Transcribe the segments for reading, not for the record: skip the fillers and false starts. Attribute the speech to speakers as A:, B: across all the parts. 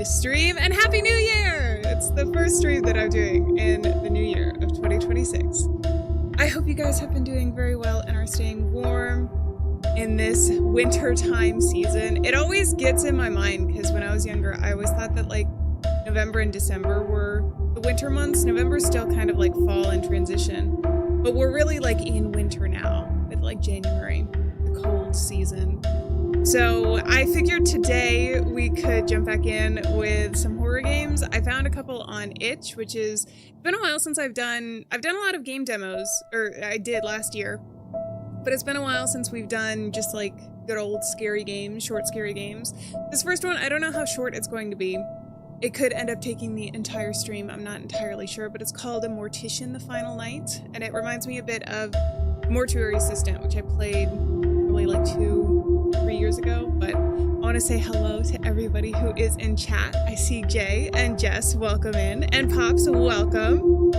A: stream, and Happy New Year! It's the first stream that I'm doing in the new year of 2026. I hope you guys have been doing very well and are staying warm in this winter time season. It always gets in my mind because when I was younger, I always thought that like November and December were the winter months. November's still kind of like fall and transition, but we're really like in winter now with like January, the cold season. So I figured today we could jump back in with some horror games. I found a couple on Itch, which is, it's been a while since I've done a lot of game demos, or I did last year, but it's been a while since we've done just like good old scary games, short scary games. This first one, I don't know how short it's going to be. It could end up taking the entire stream, I'm not entirely sure, but it's called a Mortician the Final Night, and it reminds me a bit of Mortuary Assistant, which I played probably like 2-3 years ago. But I want to say hello to everybody who is in chat. I see Jay and Jess, welcome in, and Pops, welcome.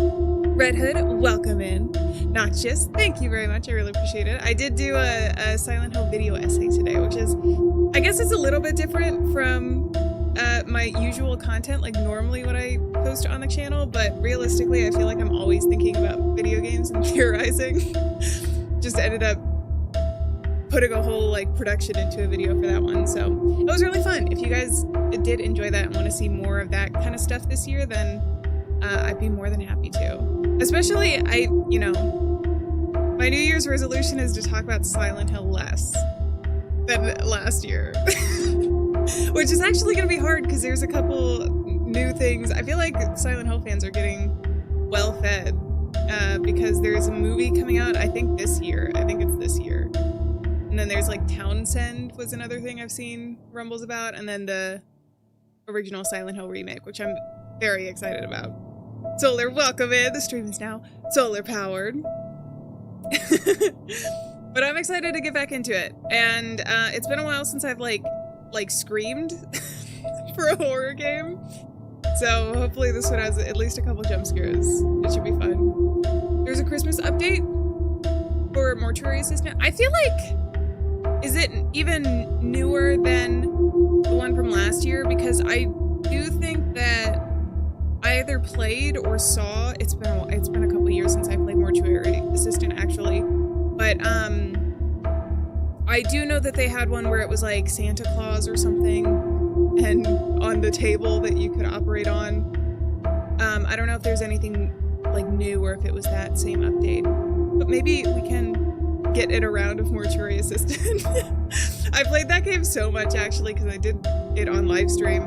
A: Red Hood, welcome in. Notches, thank you very much, I really appreciate it. I did do a Silent Hill video essay today, which is, I guess it's a little bit different from my usual content, like normally what I post on the channel, but realistically I feel like I'm always thinking about video games and theorizing. Just ended up putting a whole like production into a video for that one, so it was really fun. If you guys did enjoy that and want to see more of that kind of stuff this year, then I'd be more than happy to. Especially, you know, my New Year's resolution is to talk about Silent Hill less than last year. Which is actually going to be hard because there's a couple new things. I feel like Silent Hill fans are getting well fed because there's a movie coming out, I think this year. I think it's this year. And then there's like Townsend was another thing I've seen rumbles about. And then the original Silent Hill remake, which I'm very excited about. Solar, welcome in. The stream is now solar powered. But I'm excited to get back into it. And it's been a while since I've like screamed for a horror game, so hopefully this one has at least a couple jump scares. It should be fun. There's a Christmas update for Mortuary Assistant. I feel like, is it even newer than the one from last year? Because I do think that I either played or saw, it's been a couple years since I played Mortuary Assistant actually, but I do know that they had one where it was like Santa Claus or something, and on the table that you could operate on. I don't know if there's anything like new or if it was that same update, but maybe we can get it around of Mortuary Assistant. I played that game so much actually because I did it on live stream,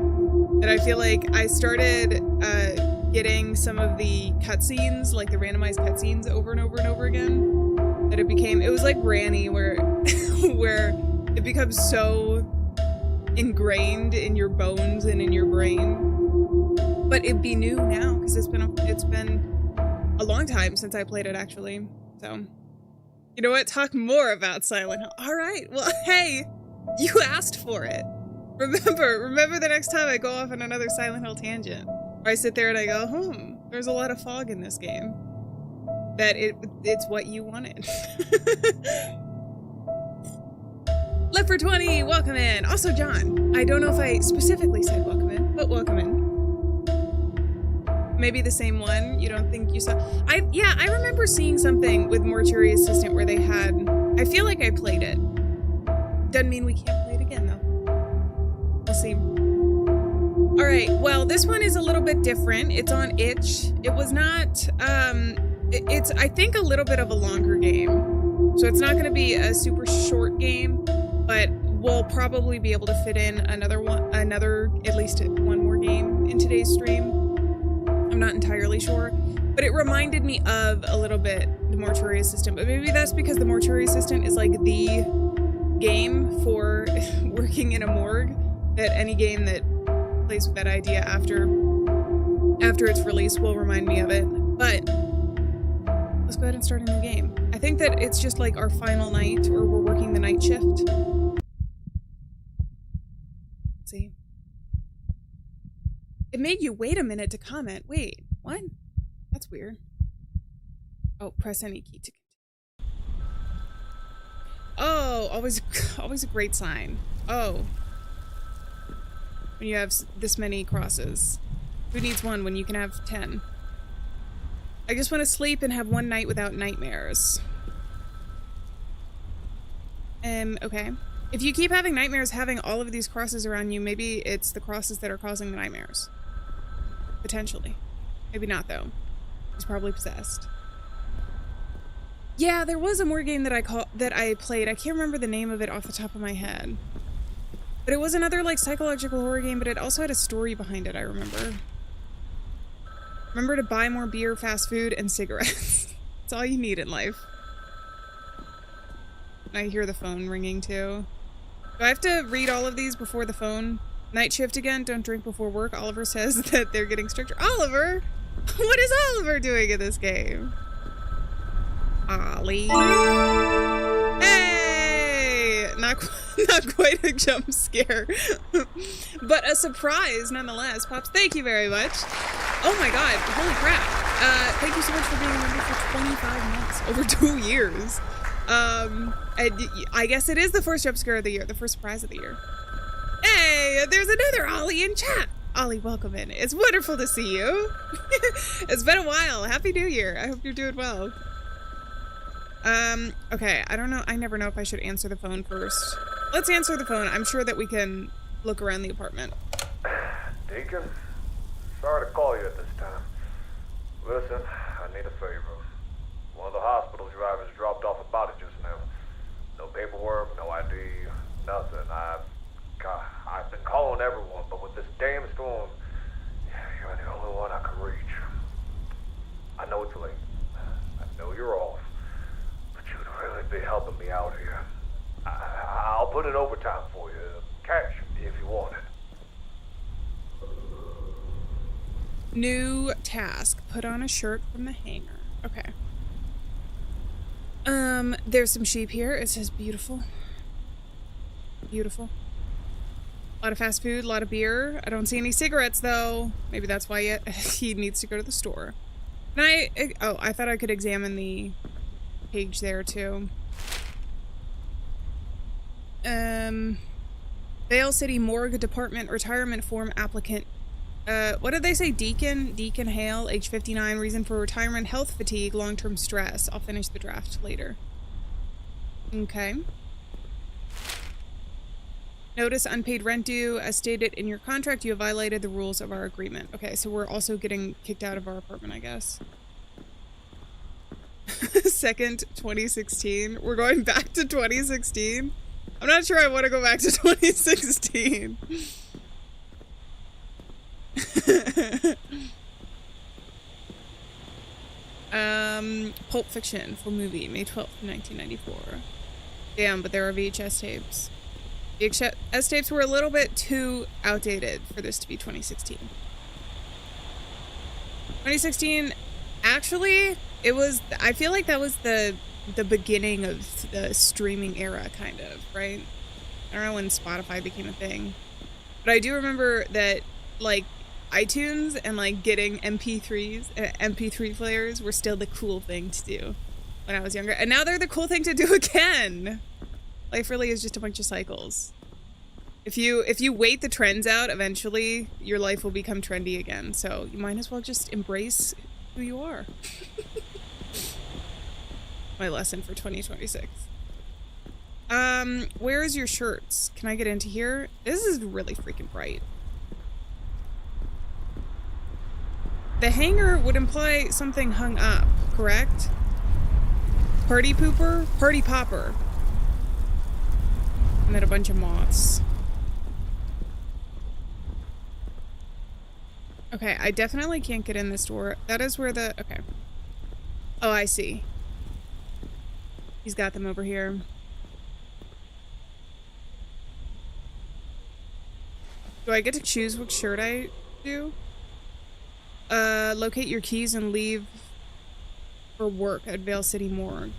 A: and I feel like I started getting some of the cutscenes, like the randomized cutscenes, over and over and over again. That it was like Granny, where where it becomes so ingrained in your bones and in your brain. But it'd be new now because it's been a long time since I played it actually. So you know what? Talk more about Silent Hill. All right. Well, hey, you asked for it. Remember the next time I go off on another Silent Hill tangent, where I sit there and I go, there's a lot of fog in this game. That it's what you wanted. Left for 20, welcome in. Also, John, I don't know if I specifically said welcome in, but welcome in. Maybe the same one. You don't think you saw? Yeah, I remember seeing something with Mortuary Assistant where they had. I feel like I played it. Doesn't mean we can't play it again though. We'll see. All right. Well, this one is a little bit different. It's on Itch. It was not. It's, I think, a little bit of a longer game. So it's not going to be a super short game, but we'll probably be able to fit in at least one more game in today's stream. I'm not entirely sure, but it reminded me of a little bit the Mortuary Assistant, but maybe that's because the Mortuary Assistant is like the game for working in a morgue, that any game that plays with that idea after its release will remind me of it. But let's go ahead and start a new game. I think that it's just like our final night, or we're working the night shift. Let's see. It made you wait a minute to comment. Wait, what? That's weird. Oh, press any key to continue. Oh, always a great sign. Oh. when you have this many crosses? Who needs one when you can have 10? I just want to sleep and have one night without nightmares. Okay. If you keep having nightmares, having all of these crosses around you, maybe it's the crosses that are causing the nightmares. Potentially. Maybe not, though. He's probably possessed. Yeah, there was a more game that I played. I can't remember the name of it off the top of my head. But it was another, like, psychological horror game, but it also had a story behind it, I remember. Remember to buy more beer, fast food, and cigarettes. That's all you need in life. I hear the phone ringing, too. Do I have to read all of these before the phone? Night shift again, don't drink before work. Oliver says that they're getting stricter. Oliver? What is Oliver doing in this game? Ollie. Hey! Not quite a jump scare. But a surprise, nonetheless. Pops, thank you very much. Oh my god, holy crap. Thank you so much for being a member for 25 months. Over 2 years. I guess it is the first jump scare of the year, the first surprise of the year. Hey, there's another Ollie in chat. Ollie, welcome in. It's wonderful to see you. It's been a while. Happy New Year. I hope you're doing well. Okay, I don't know. I never know if I should answer the phone first. Let's answer the phone. I'm sure that we can look around the apartment.
B: Deacon, sorry to call you at this time. Listen, I need a favor. One of the hospital drivers dropped off a body just now. No paperwork, no ID, nothing. I've been calling everyone, but with this damn storm, you're the only one I can reach. I know it's late. I know you're off, but you'd really be helping me out here. I'll put in overtime for you. Cash, if you want it.
A: New task. Put on a shirt from the hanger. Okay. There's some sheep here. It says beautiful. Beautiful. A lot of fast food, a lot of beer. I don't see any cigarettes, though. Maybe that's why he needs to go to the store. Can I thought I could examine the page there, too. Vale City Morgue Department Retirement Form Applicant. What did they say? Deacon Hale, age 59, reason for retirement, health fatigue, long-term stress. I'll finish the draft later. Okay. Notice unpaid rent due. As stated in your contract, you have violated the rules of our agreement. Okay, so we're also getting kicked out of our apartment, I guess. 2nd, 2016. We're going back to 2016. I'm not sure I want to go back to 2016. Pulp Fiction, full movie, May 12th, 1994. Damn, but there are VHS tapes. VHS tapes were a little bit too outdated for this to be 2016. 2016, actually, it was, I feel like that was the beginning of the streaming era, kind of, right? I don't know when Spotify became a thing. But I do remember that, like, iTunes and, like, getting MP3s, MP3 players were still the cool thing to do when I was younger. And now they're the cool thing to do again. Life really is just a bunch of cycles. If you wait the trends out, eventually your life will become trendy again. So you might as well just embrace who you are. My lesson for 2026. Where is your shirts? Can I get into here? This is really freaking bright. The hanger would imply something hung up, correct? Party pooper? Party popper. And then a bunch of moths. Okay, I definitely can't get in this door. That is where the... Okay. Oh, I see. He's got them over here. Do I get to choose which shirt I do? Locate your keys and leave for work at Vale City Morgue.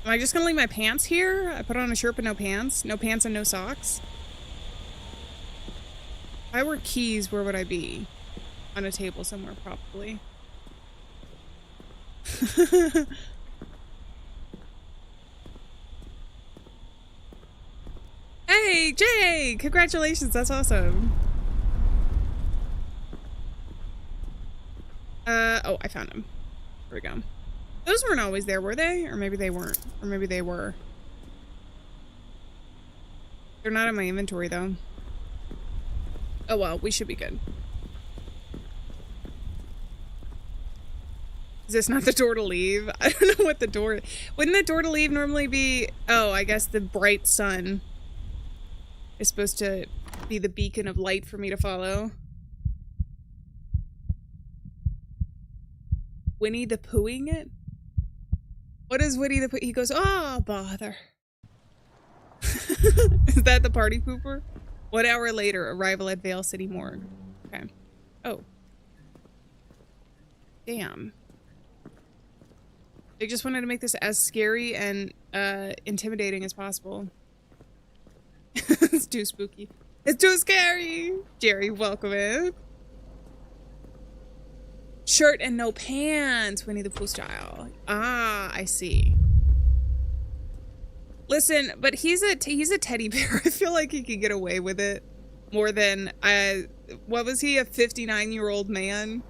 A: Am I just gonna leave my pants here? I put on a shirt but no pants? No pants and no socks? If I were keys, where would I be? On a table somewhere, probably. Hey, Jay! Congratulations, that's awesome. Oh, I found them. There we go. Those weren't always there, were they? Or maybe they weren't. Or maybe they were. They're not in my inventory, though. Oh, well, we should be good. Is this not the door to leave? I don't know what the door... Wouldn't the door to leave normally be... Oh, I guess the bright sun is supposed to be the beacon of light for me to follow. Winnie the Poohing it? What is Winnie the Pooh? He goes, oh, bother. Is that the party pooper? 1 hour later, arrival at Vale City Morgue. Okay. Oh. Damn. They just wanted to make this as scary and intimidating as possible. It's too spooky. It's too scary! Jerry, welcome in. Shirt and no pants, Winnie the Pooh style. Ah, I see. Listen, but he's a teddy bear. I feel like he could get away with it more than what was he, a 59-year-old man?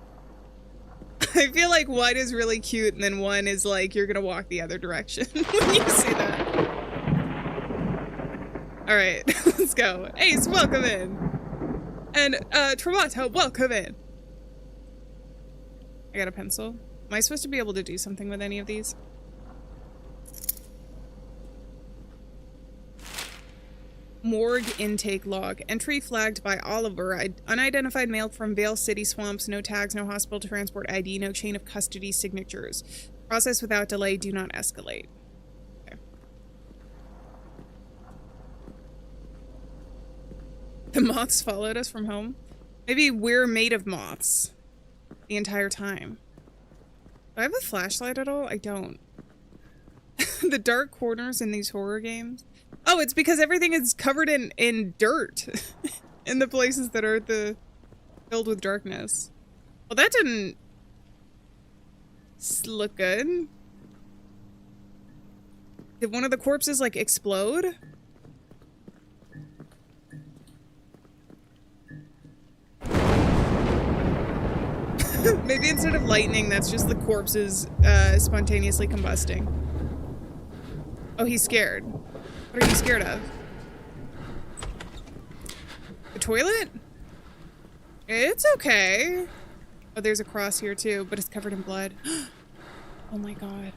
A: I feel like one is really cute and then one is like you're gonna walk the other direction when you see that. All right, let's go. Ace, welcome in. And Tremato, welcome in. I got a pencil. Am I supposed to be able to do something with any of these? Morgue intake log. Entry flagged by Oliver. Unidentified male from Vale City Swamps. No tags, no hospital transport ID, no chain of custody signatures. Process without delay. Do not escalate. Okay. The moths followed us from home. Maybe we're made of moths the entire time. Do I have a flashlight at all? I don't. The dark corners in these horror games. Oh, it's because everything is covered in dirt in the places that are filled with darkness. Well, that didn't look good. Did one of the corpses like explode? Maybe instead of lightning, that's just the corpses spontaneously combusting. Oh, he's scared. What are you scared of? The toilet? It's okay. Oh, there's a cross here too, but it's covered in blood. Oh my god.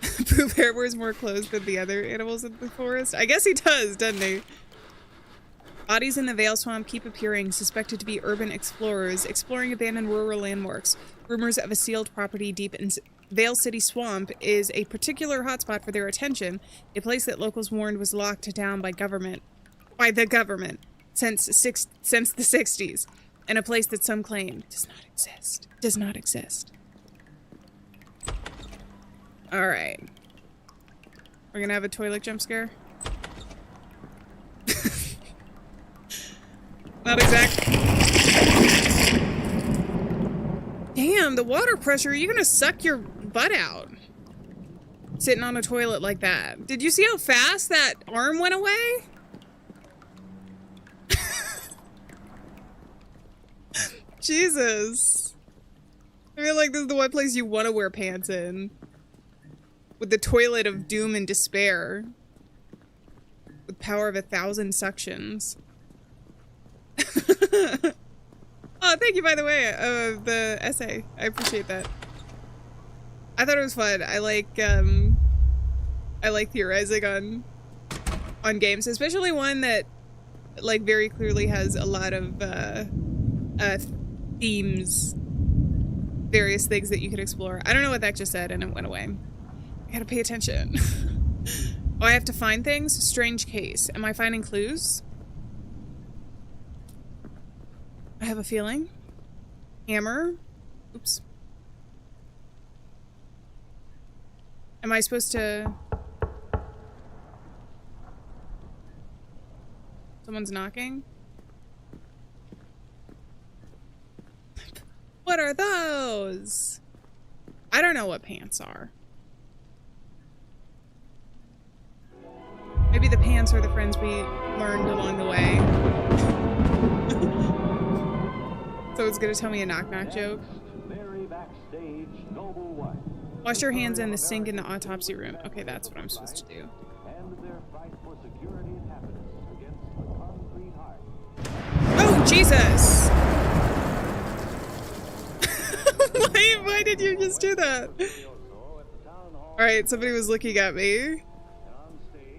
A: Pooh Bear wears more clothes than the other animals in the forest. I guess he does, doesn't he? Bodies in the Vale Swamp keep appearing, suspected to be urban explorers, exploring abandoned rural landmarks. Rumors of a sealed property deep in Vale City Swamp is a particular hotspot for their attention, a place that locals warned was locked down by the government since the 60s, and a place that some claim does not exist. All right. We're gonna have a toilet jump scare. Not exactly. Damn, the water pressure, you're gonna suck your butt out. Sitting on a toilet like that. Did you see how fast that arm went away? Jesus. I feel like this is the one place you want to wear pants in. With the toilet of doom and despair. With power of 1,000 suctions. Oh, thank you, by the way, the essay. I appreciate that. I thought it was fun. I like theorizing on games, especially one that, like, very clearly has a lot of themes, various things that you could explore. I don't know what that just said, and it went away. I gotta pay attention. Oh, I have to find things? Strange case. Am I finding clues? I have a feeling. Hammer. Oops. Am I supposed to... Someone's knocking? What are those? I don't know what pants are. Maybe the pants are the friends we learned along the way. So it's gonna tell me a knock-knock joke. Wash your hands in the sink in the autopsy room. Okay, that's what I'm supposed to do. Oh, Jesus! Why did you just do that? Alright, somebody was looking at me.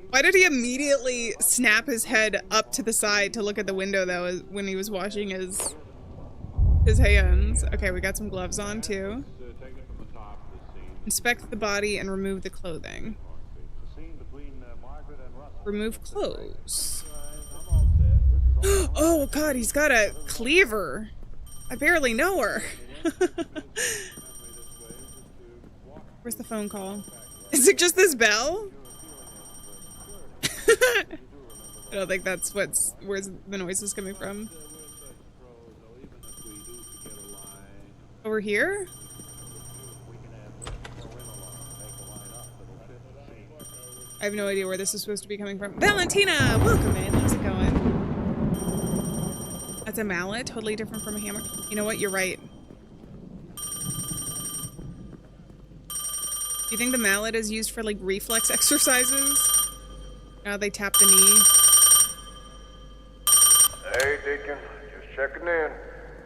A: Why did he immediately snap his head up to the side to look at the window that was when he was washing his hands? Okay, we got some gloves on too. Inspect the body and remove the clothing. Remove clothes. Oh god, he's got a cleaver. I barely know her. Where's the phone call? Is it just this bell? I don't think that's where's the noise is coming from. Over here? I have no idea where this is supposed to be coming from. Valentina! Welcome in. How's it going? That's a mallet? Totally different from a hammer. You know what? You're right. Do you think the mallet is used for, like, reflex exercises? Now they tap the knee.
B: Hey, Deacon. Just checking in.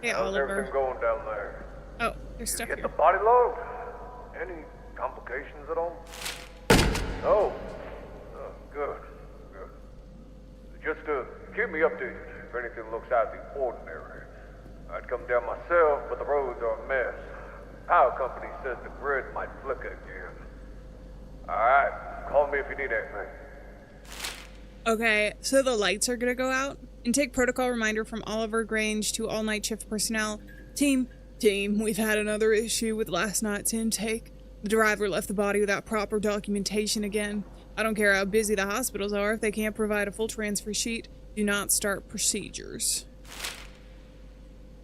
A: Hey,
B: How's
A: Oliver.
B: everything going down there?
A: Oh, there's stuff
B: Get
A: here.
B: the body load? Any complications at all? No. Oh, good. Good. Just keep me updated if anything looks out of the ordinary. I'd come down myself, but the roads are a mess. Power company says the grid might flicker again. Alright, call me if you need anything.
A: Okay, so the lights are gonna go out. Intake protocol reminder from Oliver Grange to all night shift personnel. Team, we've had another issue with last night's intake. The driver left the body without proper documentation again. I don't care how busy the hospitals are. If they can't provide a full transfer sheet, do not start procedures.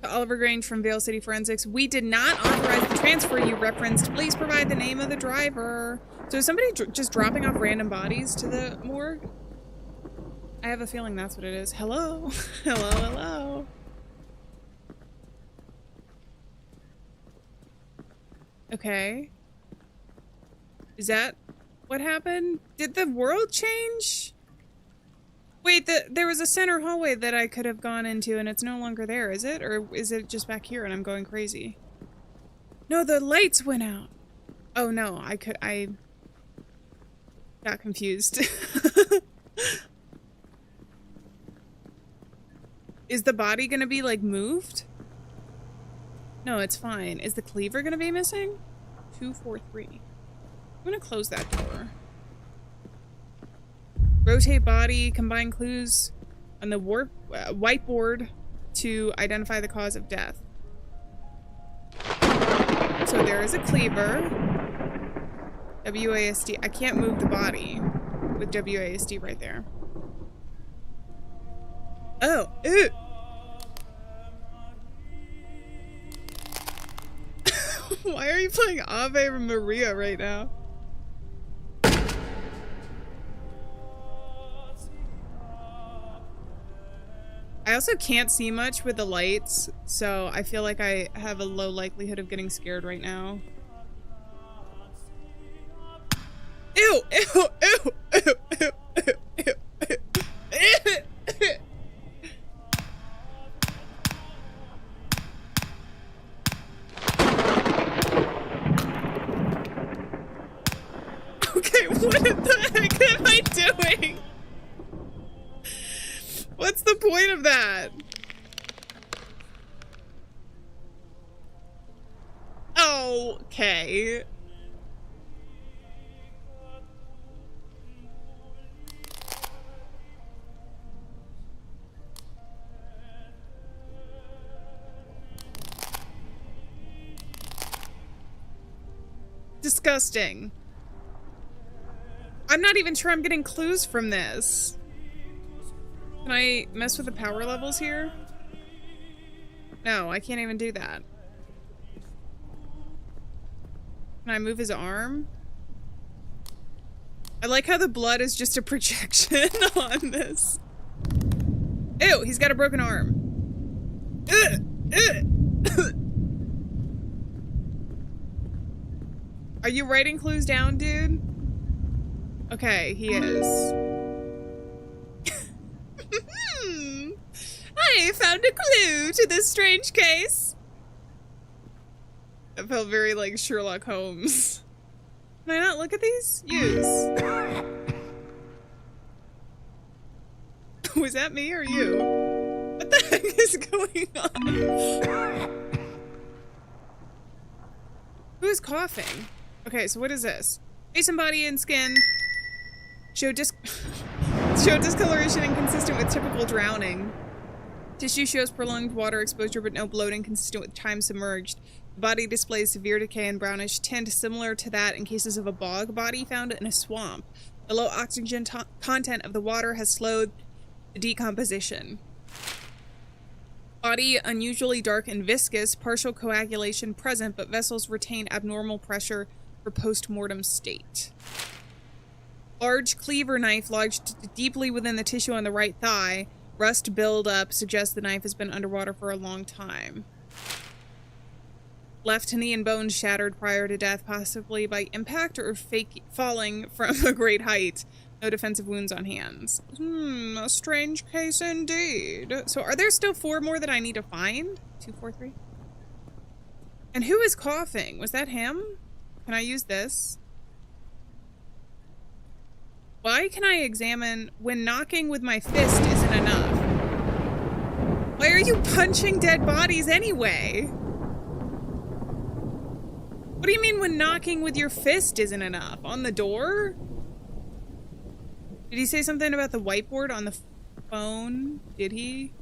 A: To Oliver Grange from Vale City Forensics. We did not authorize the transfer you referenced. Please provide the name of the driver. So is somebody just dropping off random bodies to the morgue? I have a feeling that's what it is. Hello? Hello, hello. Okay. Is that what happened? Did the world change? Wait, there was a center hallway that I could have gone into and it's no longer there, is it? Or is it just back here and I'm going crazy? No, the lights went out. Oh no, I got confused. Is the body gonna be, like, moved? No, it's fine. Is the cleaver gonna be missing? 243. I'm gonna close that door. Rotate body, combine clues on the whiteboard to identify the cause of death. So there is a cleaver. WASD. I can't move the body with WASD right there. Oh, ew. Why are you playing Ave Maria right now? I also can't see much with the lights, so I feel like I have a low likelihood of getting scared right now. Ew, ew, ew, ew, ew, ew, ew, ew. Okay, what the heck am I doing? What's the point of that? Okay. Disgusting. I'm not even sure I'm getting clues from this. Can I mess with the power levels here? No, I can't even do that. Can I move his arm? I like how the blood is just a projection on this. Ew, he's got a broken arm. Ugh, ugh. Are you writing clues down, dude? Okay, he is. I found a clue to this strange case. That felt very like Sherlock Holmes. Can I not look at these? Use. Was that me or you? What the heck is going on? Who's coughing? Okay, so what is this? Face and body and skin. Show discoloration inconsistent with typical drowning. Tissue shows prolonged water exposure but no bloating consistent with time submerged. The body displays severe decay and brownish tint similar to that in cases of a bog body found in a swamp. The low oxygen content of the water has slowed the decomposition. Body unusually dark and viscous, partial coagulation present, but vessels retain abnormal pressure for post-mortem state. Large cleaver knife lodged deeply within the tissue on the right thigh. Rust buildup suggests the knife has been underwater for a long time. Left knee and bones shattered prior to death, possibly by impact or fake falling from a great height. No defensive wounds on hands. A strange case indeed. So are there still 4 more that I need to find? 2, 4, 3. And who is coughing? Was that him? Can I use this? Why can I examine when knocking with my fist isn't enough? Why are you punching dead bodies anyway? What do you mean when knocking with your fist isn't enough? On the door? Did he say something about the whiteboard on the phone? Did he?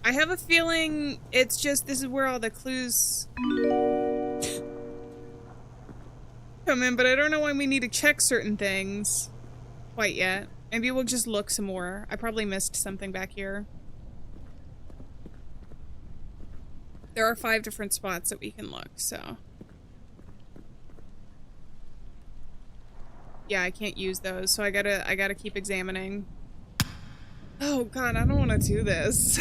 A: I have a feeling it's just this is where all the clues come in, but I don't know why we need to check certain things quite yet. Maybe we'll just look some more. I probably missed something back here. There are 5 different spots that we can look, so. Yeah, I can't use those, so I gotta keep examining. Oh god, I don't want to do this.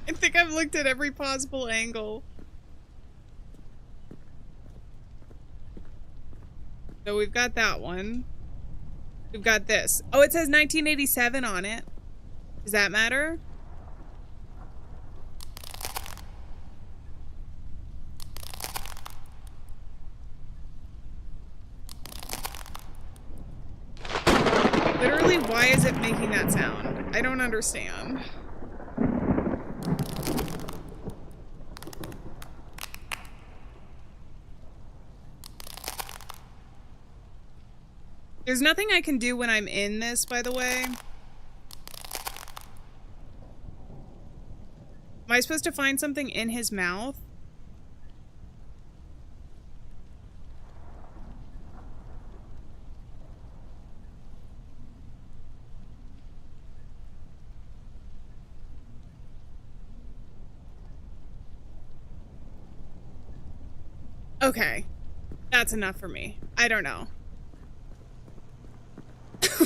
A: I think I've looked at every possible angle. So we've got that one. We've got this. Oh, it says 1987 on it. Does that matter? Literally, why is it making that sound? I don't understand. There's nothing I can do when I'm in this, by the way. Am I supposed to find something in his mouth? Okay. That's enough for me. I don't know.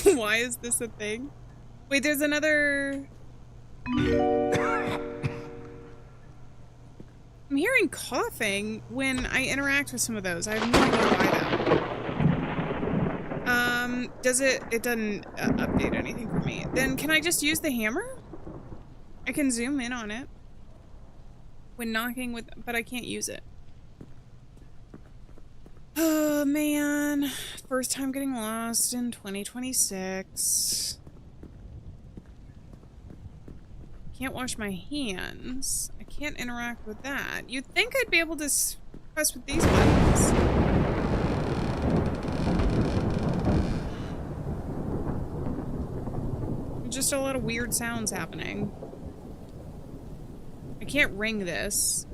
A: Why is this a thing? Wait, there's another... I'm hearing coughing when I interact with some of those. I have no idea why though. Does it... It doesn't update anything for me. Then can I just use the hammer? I can zoom in on it. When knocking with... But I can't use it. Oh, man. First time getting lost in 2026. Can't wash my hands. I can't interact with that. You'd think I'd be able to press with these buttons. Just a lot of weird sounds happening. I can't ring this.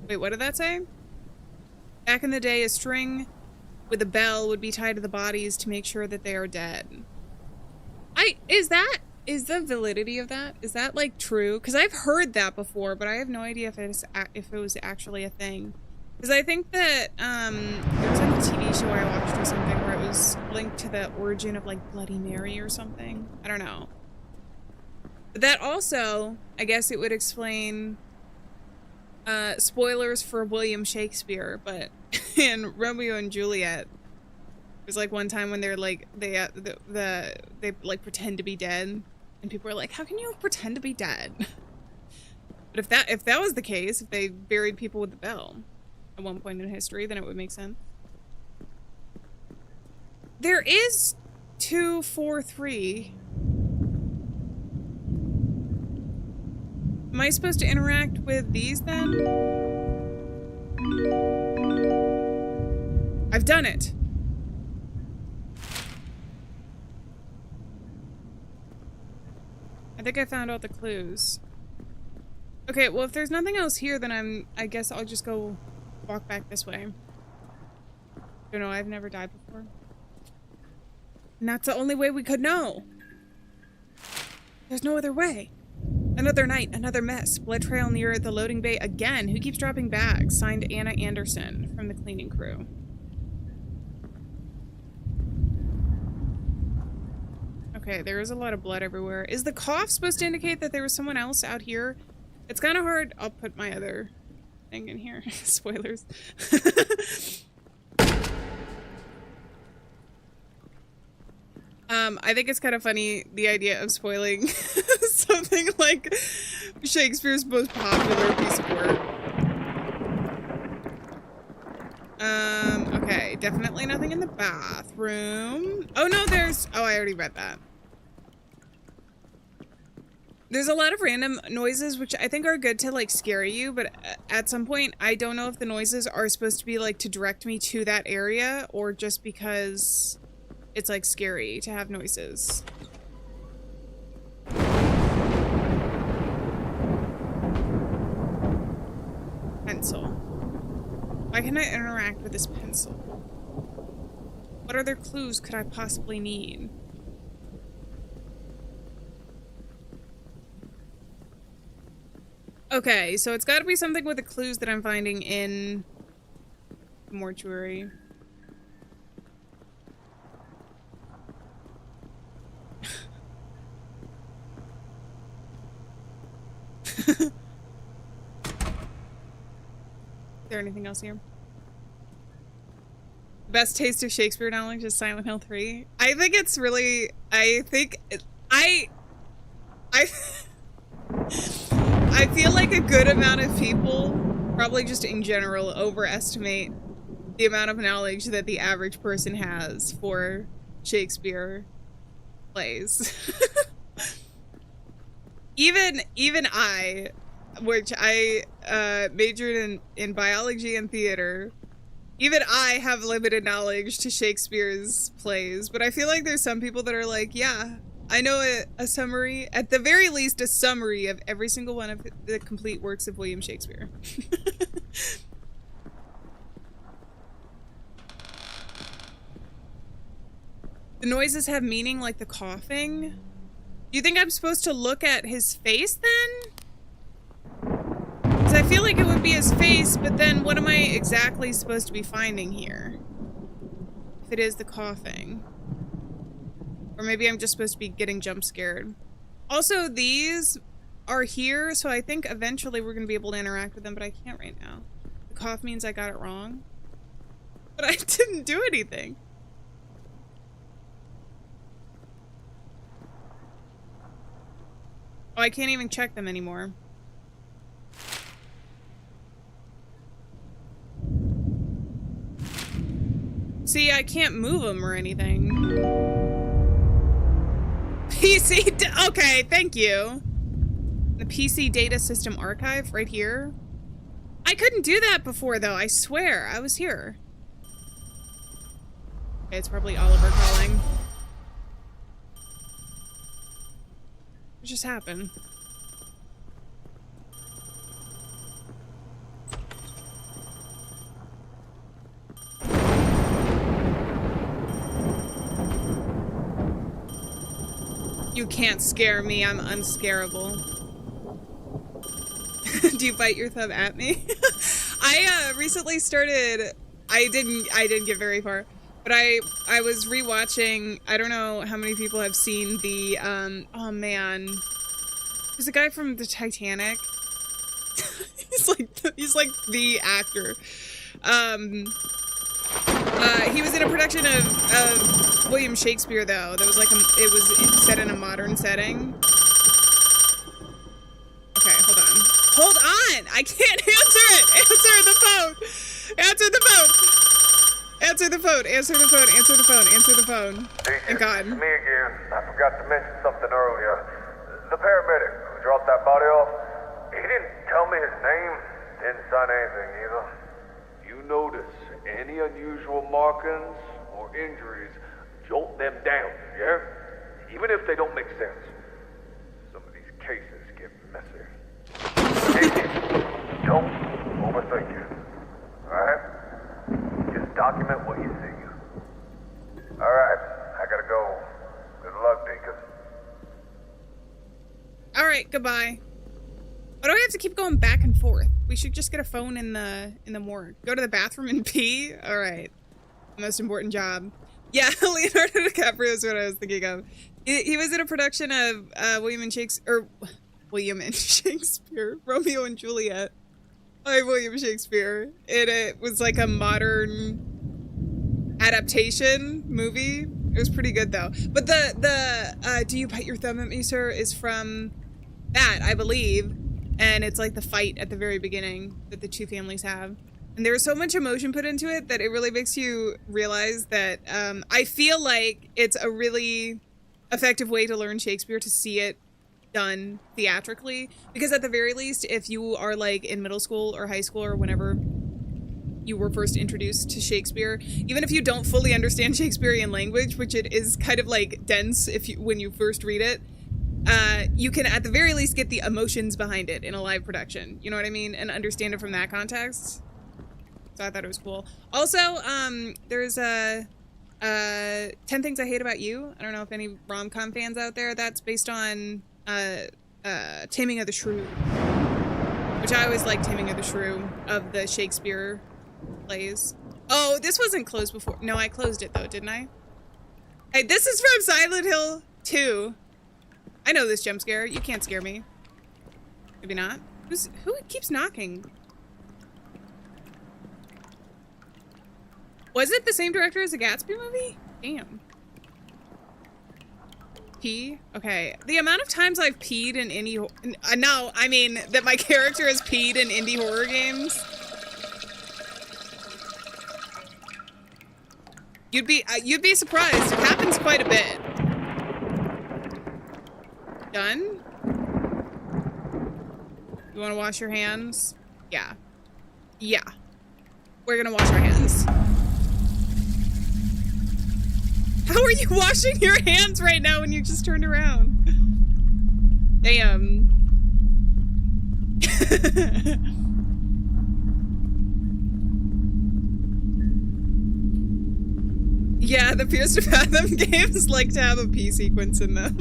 A: Wait, what did that say? Back in the day, a string with a bell would be tied to the bodies to make sure that they are dead. Is that is the validity of that, is that like true? Because I've heard that before, but I have no idea if it was actually a thing. Because I think that there was like a TV show I watched or something where it was linked to the origin of like Bloody Mary or something. I don't know. But that also, I guess it would explain spoilers for William Shakespeare, but in Romeo and Juliet, there's like one time when they're like they like pretend to be dead, and people are like, "How can you pretend to be dead?" But if that was the case, if they buried people with the bell at one point in history, then it would make sense. There is 2, 4, 3. Am I supposed to interact with these then? I've done it. I think I found out the clues. Okay, well if there's nothing else here, then I guess I'll just go walk back this way. Don't know, I've never died before. And that's the only way we could know. There's no other way. Another night, another mess. Blood trail near the loading bay again. Who keeps dropping bags? Signed Anna Anderson from the cleaning crew. Okay, there is a lot of blood everywhere. Is the cough supposed to indicate that there was someone else out here? It's kind of hard. I'll put my other thing in here. Spoilers. I think it's kind of funny, the idea of spoiling something like Shakespeare's most popular piece of work. Okay, definitely nothing in the bathroom. Oh no, oh, I already read that. There's a lot of random noises, which I think are good to like scare you, but at some point, I don't know if the noises are supposed to be like to direct me to that area or just because it's like scary to have noises. Pencil. Why can I interact with this pencil? What other clues could I possibly need? Okay, so it's got to be something with the clues that I'm finding in the mortuary. Is there anything else here? Best taste of Shakespeare knowledge is Silent Hill 3. I think it's really, I feel like a good amount of people, probably just in general, overestimate the amount of knowledge that the average person has for Shakespeare plays. Even I, which I majored in biology and theater, even I have limited knowledge to Shakespeare's plays, but I feel like there's some people that are like, yeah, I know a summary, at the very least a summary of every single one of the complete works of William Shakespeare. The noises have meaning, like the coughing. Do you think I'm supposed to look at his face then? Because I feel like it would be his face, but then what am I exactly supposed to be finding here? If it is the coughing. Or maybe I'm just supposed to be getting jump scared. Also, these are here, so I think eventually we're going to be able to interact with them, but I can't right now. The cough means I got it wrong. But I didn't do anything. Oh, I can't even check them anymore. See, I can't move them or anything. PC, okay, thank you. The PC Data System Archive right here. I couldn't do that before though, I swear, I was here. Okay, it's probably Oliver calling. What just happened? You can't scare me. I'm unscarable. Do you bite your thumb at me? I recently started. I didn't get very far, but I was rewatching. I don't know how many people have seen the oh man, there's a guy from the Titanic. he's like the actor. He was in a production of William Shakespeare though. That was like it was set in a modern setting. Okay, hold on. Hold on! I can't answer it! Answer the phone! Answer the phone! Answer the phone! Answer the phone! Answer the phone! Answer the phone! Thank God.
B: It's me again. I forgot to mention something earlier. The paramedic who dropped that body off, he didn't tell me his name, didn't sign anything either. You notice any unusual markings or injuries, jolt them down, yeah? Even if they don't make sense. Some of these cases get messy. Don't overthink it, alright? Just document what you see. Alright, I gotta go. Good luck, Deacon.
A: Alright, goodbye. Why do I have to keep going back and forth? We should just get a phone in the morgue. Go to the bathroom and pee? Alright. Most important job. Yeah, Leonardo DiCaprio is what I was thinking of. He was in a production of William and Shakespeare, Romeo and Juliet by William Shakespeare. And it was like a modern adaptation movie. It was pretty good though. But the do you bite your thumb at me, sir, is from that, I believe. And it's like the fight at the very beginning that the two families have. And there's so much emotion put into it that it really makes you realize that I feel like it's a really effective way to learn Shakespeare, to see it done theatrically. Because at the very least, if you are like in middle school or high school or whenever you were first introduced to Shakespeare, even if you don't fully understand Shakespearean language, which it is kind of like dense when you first read it, you can at the very least get the emotions behind it in a live production. You know what I mean? And understand it from that context. So I thought it was cool. Also, there's 10 Things I Hate About You. I don't know if any rom-com fans out there. That's based on Taming of the Shrew. Which I always liked Taming of the Shrew of the Shakespeare plays. Oh, this wasn't closed before. No, I closed it though, didn't I? Hey, this is from Silent Hill 2. I know this jump scare. You can't scare me. Maybe not. Who keeps knocking? Was it the same director as the Gatsby movie? Damn. Pee? Okay. The amount of times I've peed in indie no, I mean that my character has peed in indie horror games. You'd be surprised. It happens quite a bit. Done? You want to wash your hands? Yeah. Yeah. We're gonna wash our hands. How are you washing your hands right now when you just turned around? Damn. Yeah, the Pierce to Fathom games like to have a pee sequence in them.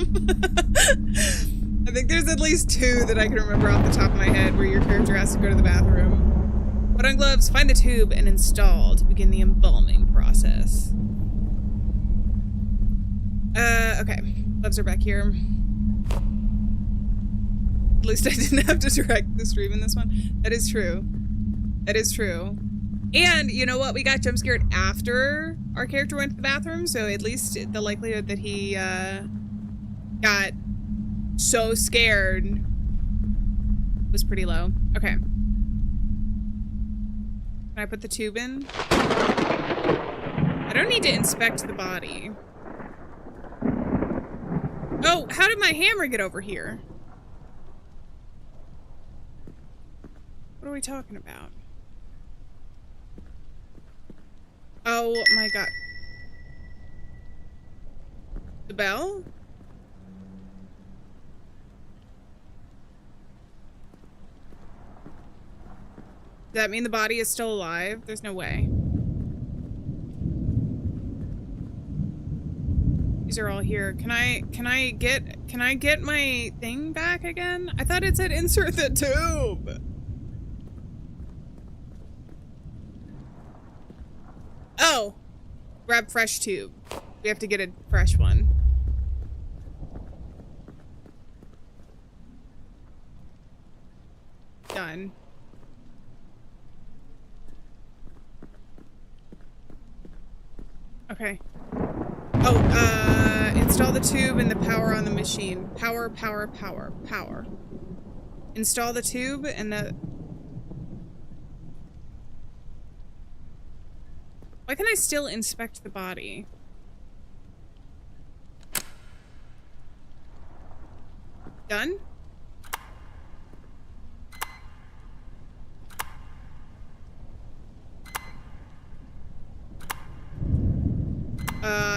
A: I think there's at least 2 that I can remember off the top of my head where your character has to go to the bathroom. Put on gloves, find the tube, and install to begin the embalming process. Okay. Gloves are back here. At least I didn't have to direct the stream in this one. That is true. That is true. And you know what? We got jump scared after our character went to the bathroom, so at least the likelihood that he got so scared was pretty low. Okay. Can I put the tube in? I don't need to inspect the body. Oh, how did my hammer get over here? What are we talking about? Oh my god. The bell? Does that mean the body is still alive? There's no way. These are all here. Can I get my thing back again? I thought it said insert the tube. Oh, grab fresh tube. We have to get a fresh one. Done. Okay. Oh, install the tube and the power on the machine. Power. Install the tube and the... Why can I still inspect the body? Done?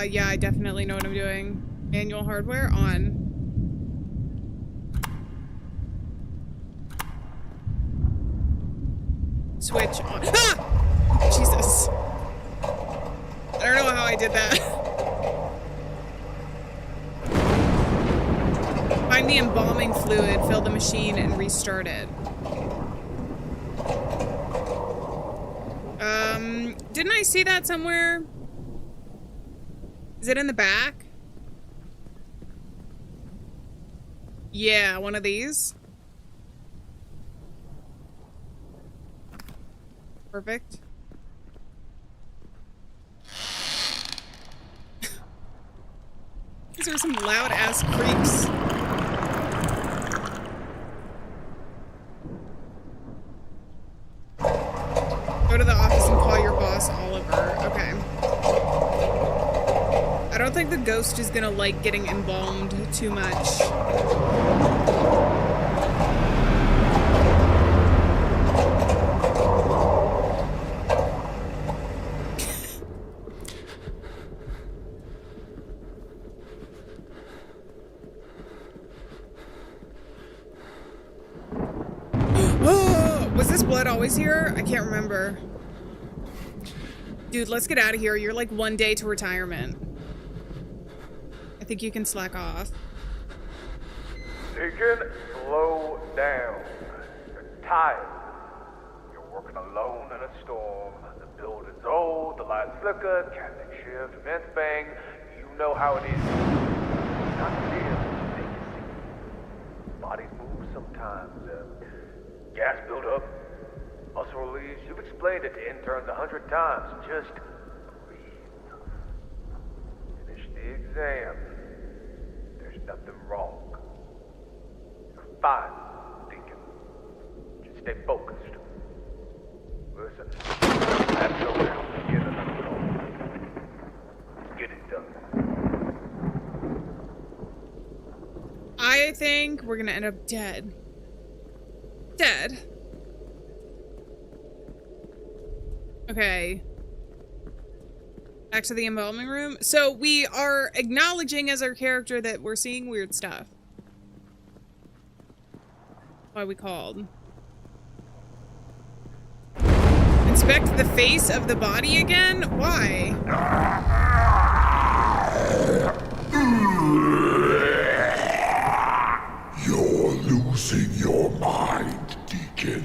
A: Yeah, I definitely know what I'm doing. Manual hardware on. Switch on. Ah! Jesus. I don't know how I did that. Find the embalming fluid, fill the machine, and restart it. Didn't I see that somewhere? Is it in the back? Yeah, one of these. Perfect. These are some loud ass creaks. Go to the office and call your boss, Oliver. Okay. I don't think the ghost is gonna like getting embalmed too much. Was this blood always here? I can't remember. Dude, let's get out of here. You're like 1 day to retirement. I think you can slack off.
B: Deacon, slow down. You're tired. You're working alone in a storm. The building's old, the lights flicker, captain shift, vents bang. You know how it is. Not clear. Bodies move sometimes. Gas buildup, muscle release. You've explained it to interns 100 times. Just breathe. Finish the exam. There's nothing wrong. You're fine, Deacon. Just stay focused. Listen, that's no help to get another call. Get it done.
A: I think we're gonna end up dead. Dead? Okay. Back to the embalming room. So we are acknowledging as our character that we're seeing weird stuff. Why we called. Inspect the face of the body again? Why?
C: You're losing your mind, Deacon.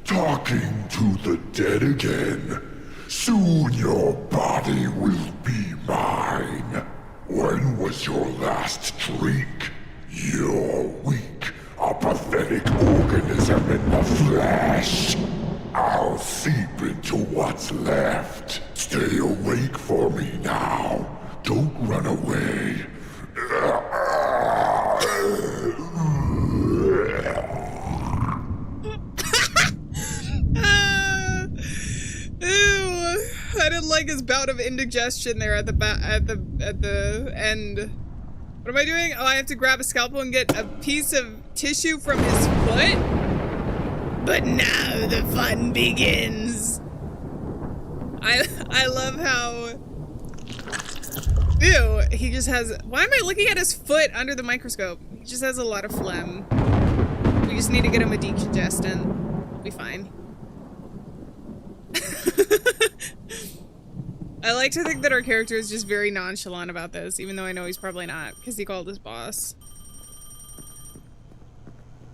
C: Talking to the dead again. Soon your body will be mine. When was your last drink? You're weak, a pathetic organism in the flesh. I'll seep into what's left. Stay awake for me now. Don't run away.
A: Ew. I didn't like his bout of indigestion there at the end. What am I doing? Oh, I have to grab a scalpel and get a piece of tissue from his foot? But now the fun begins. I love how... Ew, he just has... Why am I looking at his foot under the microscope? He just has a lot of phlegm. We just need to get him a decongestant. We'll be fine. I like to think that our character is just very nonchalant about this, even though I know he's probably not, because he called his boss.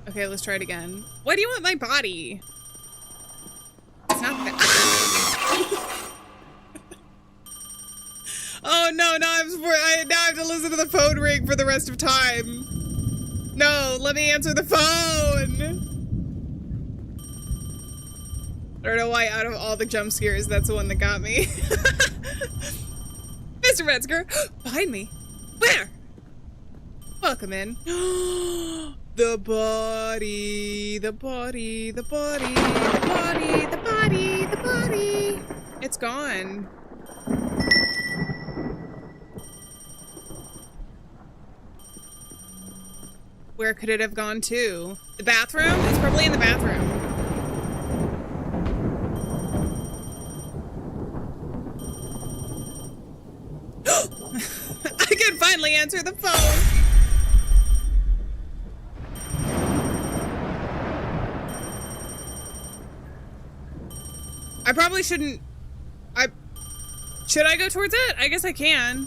A: Okay, let's try it again. Why do you want my body? It's not that. Oh no, now I have to listen to the phone ring for the rest of time. No, let me answer the phone. I don't know why out of all the jump scares, that's the one that got me. Mr. Metzger, behind me. Where? Welcome in. The body, the body, the body, the body, the body, the body. It's gone. Where could it have gone to? The bathroom? It's probably in the bathroom. I can finally answer the phone. I probably shouldn't. Should I go towards it? I guess I can.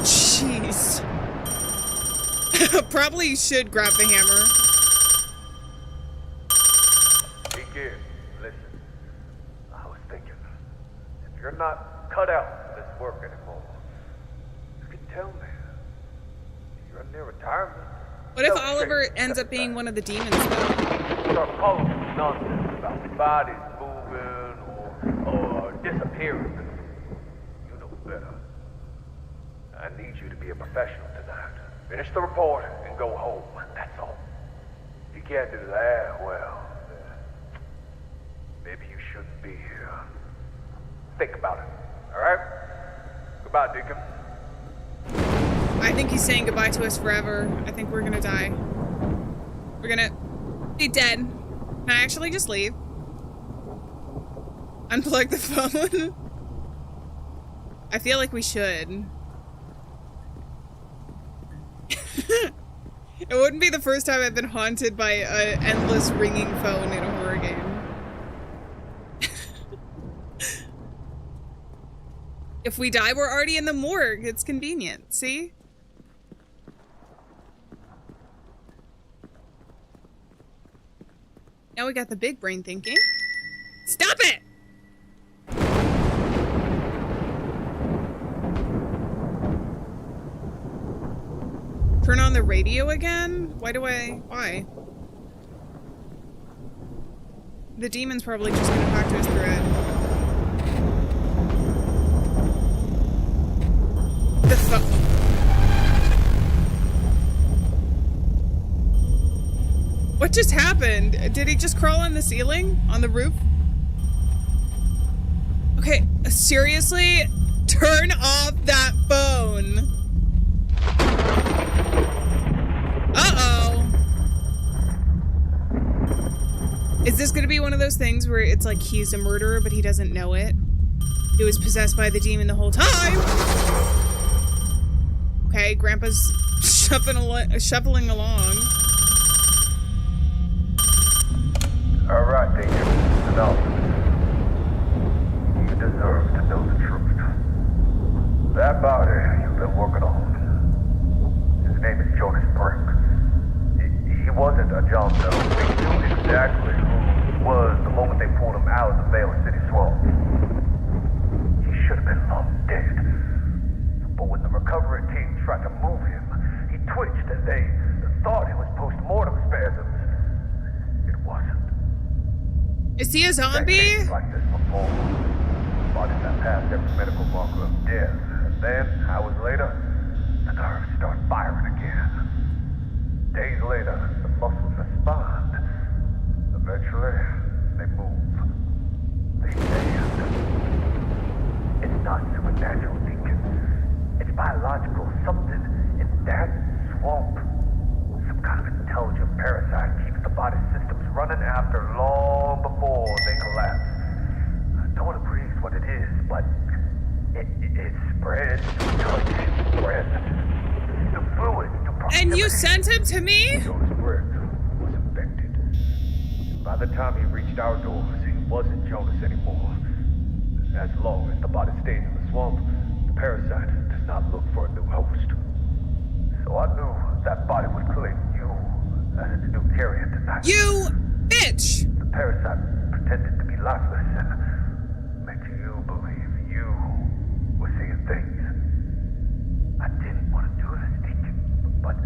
A: Jeez. Probably should grab the hammer.
B: Begin. Listen. I was thinking, if you're not cut out for this work anymore, you can tell me. You're near retirement.
A: What if Oliver ends up being one of the demons, though?
B: Start calling some nonsense about bodies moving or disappearing. You know better. I need you to be a professional tonight. Finish the report and go home. That's all. If you can't do that, well, maybe you shouldn't be here. Think about it, all right? Goodbye, Deacon.
A: I think he's saying goodbye to us forever. I think we're gonna die. We're gonna be dead. Can I actually just leave? Unplug the phone? I feel like we should. It wouldn't be the first time I've been haunted by an endless ringing phone in a horror game. If we die, we're already in the morgue. It's convenient. See? Now we got the big brain thinking. Stop it! Turn on the radio again? Why? The demon's probably just gonna talk to us through it. The fuck? What just happened? Did he just crawl on the ceiling? On the roof? Okay, seriously? Turn off that phone. Uh-oh. Is this gonna be one of those things where it's like he's a murderer, but he doesn't know it? He was possessed by the demon the whole time. Okay, Grandpa's shuffling along.
B: All right, Deacon. Enough. You deserve to know the truth. That body you've been working on, his name is Jonas Brink. He wasn't a John Doe. They knew exactly who he was the moment they pulled him out of the Vale City swamp. He should have been long dead. But when the recovery team tried to move him, he twitched and they thought it was post-mortem spasms. It wasn't.
A: Is he a zombie?
B: Like this before. Bodies that passed every medical marker of death. And then, hours later, the nerves start firing again. Days later, the muscles respond. Eventually, they move. They stand. It's not supernatural, Deacon. It's biological. Something in that swamp. Some kind of intelligent parasite keeps the body systems running after long before they collapse. I don't agree with what it is, but it spreads through touch, breath, the fluids, through proximity.
A: And you sent him to me?
B: Jonas Brink was infected. By By the time he reached our doors, he wasn't Jonas anymore. As long as the body stays in the swamp, the parasite does not look for a new host. So I knew that body would claim you as its new carrier tonight.
A: You bitch!
B: The parasite pretended to be lifeless and make you believe you were seeing things. I didn't want to do this, Deacon, but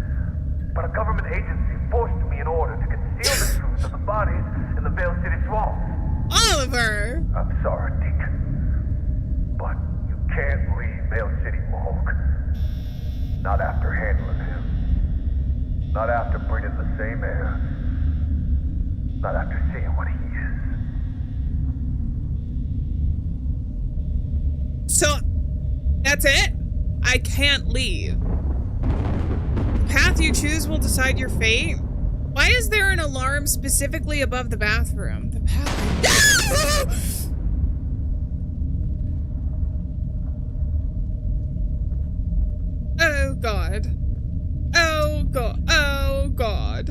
B: a government agency forced me in order to conceal the truth of the bodies in the Vale City swamp.
A: Oliver!
B: I'm sorry, Deacon, but you can't leave Vale City morgue. Not after handling him. Not after breathing the same air. Not after seeing what he is.
A: So, that's it? I can't leave. The path you choose will decide your fate. Why is there an alarm specifically above the bathroom? The path... Oh, God. Oh, God. Oh, God.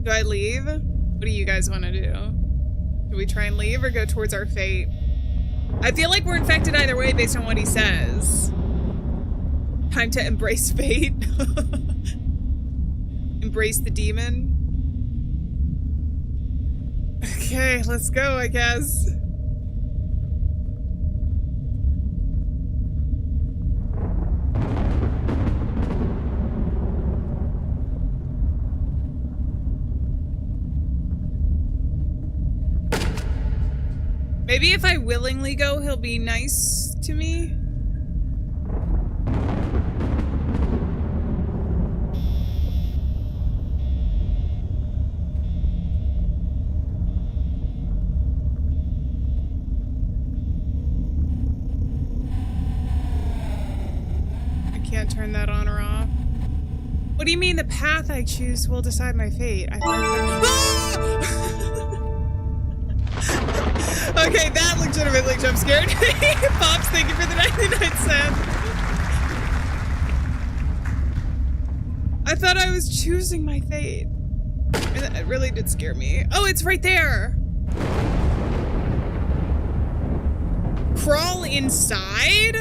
A: Do I leave? What do you guys want to do? Do we try and leave or go towards our fate? I feel like we're infected either way based on what he says. Time to embrace fate. Embrace the demon. Okay, let's go, I guess. Maybe if I willingly go, he'll be nice to me. I can't turn that on or off. What do you mean the path I choose will decide my fate? I Okay, that legitimately jump scared me. Pops, thank you for the 99 cents. I thought I was choosing my fate. And it really did scare me. Oh, it's right there. Crawl inside?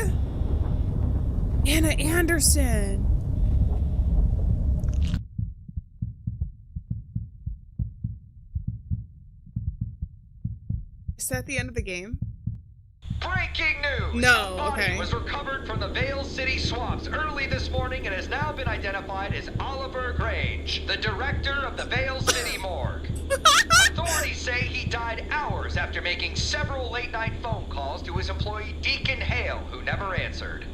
A: Anna Anderson. Is that the end of the game?
D: Breaking news!
A: No,
D: A body
A: okay.
D: was recovered from the Vale City swamps early this morning and has now been identified as Oliver Grange, the director of the Vale City morgue. Authorities say he died hours after making several late-night phone calls to his employee Deacon Hale, who never answered.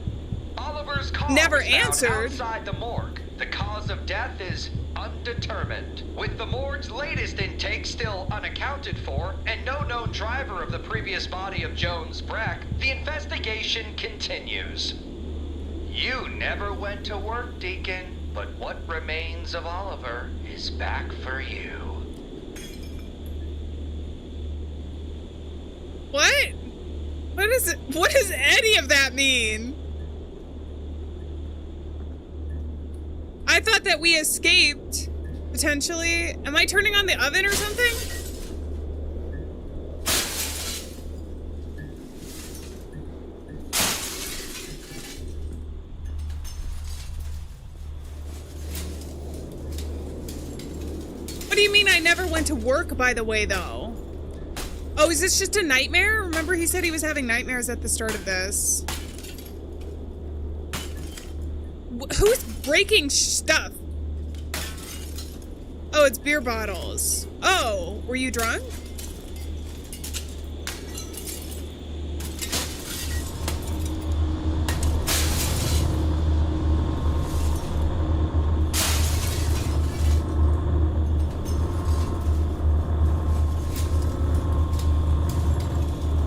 D: Oliver's car
A: Never
D: was found
A: answered?
D: outside the morgue. The cause of death is undetermined. With the morgue's latest intake still unaccounted for, and no known driver of the previous body of Jones Breck, the investigation continues. You never went to work, Deacon, but what remains of Oliver is back for you.
A: What? What is it? What does any of that mean? I thought that we escaped, potentially. Am I turning on the oven or something? What do you mean I never went to work, by the way, though? Oh, is this just a nightmare? Remember he said he was having nightmares at the start of this. Who's breaking stuff? Oh, it's beer bottles. Oh, were you drunk?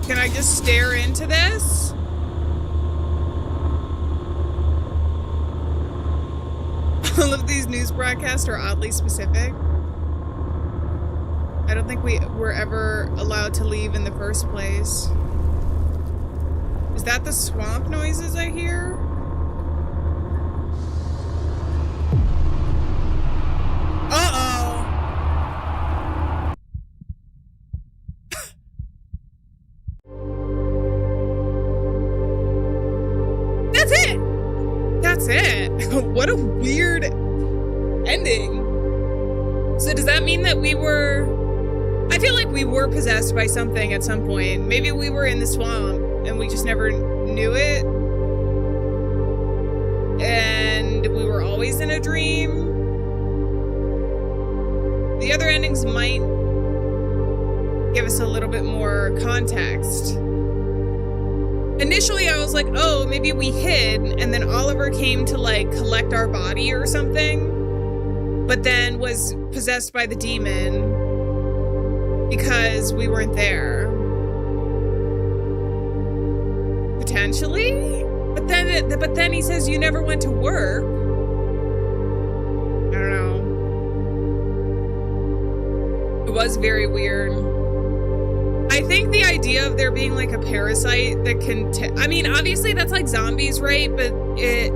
A: Can I just stare into this? All of these news broadcasts are oddly specific. I don't think we were ever allowed to leave in the first place. Is that the swamp noises I hear? Uh-oh. that's it. What a weird ending. So does that mean that we were... I feel like we were possessed by something at some point. Maybe we were in the swamp and we just never knew it. And we were always in a dream. The other endings might give us a little bit more context. Initially, I was like, oh, maybe we hid, and then Oliver came to, like, collect our body or something, but then was possessed by the demon because we weren't there. Potentially? But then he says you never went to work. I don't know. It was very weird. I think the idea of there being like a parasite that can, I mean, obviously that's like zombies, right? But it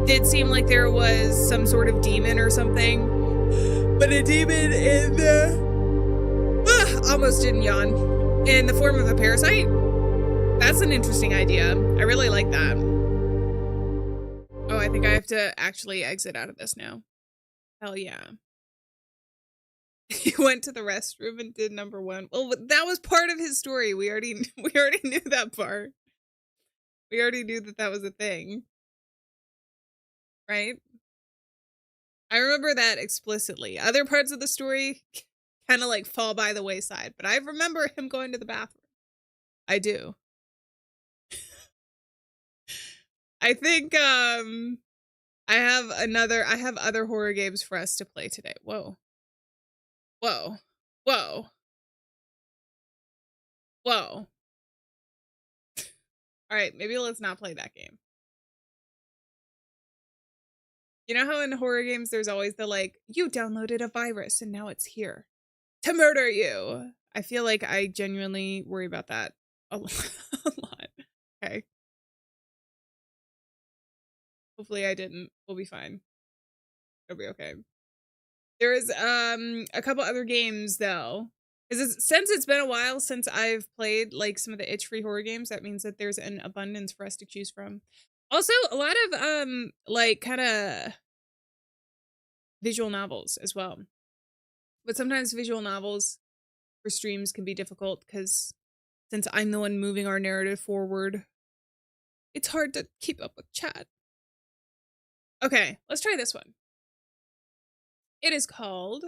A: did seem like there was some sort of demon or something. But a demon in the, almost didn't yawn, in the form of a parasite? That's an interesting idea. I really like that. Oh, I think I have to actually exit out of this now. Hell yeah. He went to the restroom and did number 1. Well, that was part of his story. We already knew that part. We already knew that was a thing. Right? I remember that explicitly. Other parts of the story kind of like fall by the wayside, but I remember him going to the bathroom. I do. I think I have other horror games for us to play today. Whoa. Whoa. Whoa. Whoa. Alright, maybe let's not play that game. You know how in horror games there's always the like, you downloaded a virus and now it's here to murder you. I feel like I genuinely worry about that a lot. Okay. Hopefully I didn't. We'll be fine. It'll be okay. There is a couple other games though. Since it's been a while since I've played like some of the itch-free horror games, that means that there's an abundance for us to choose from. Also, a lot of like kind of visual novels as well. But sometimes visual novels for streams can be difficult because since I'm the one moving our narrative forward, it's hard to keep up with chat. Okay, let's try this one. It is called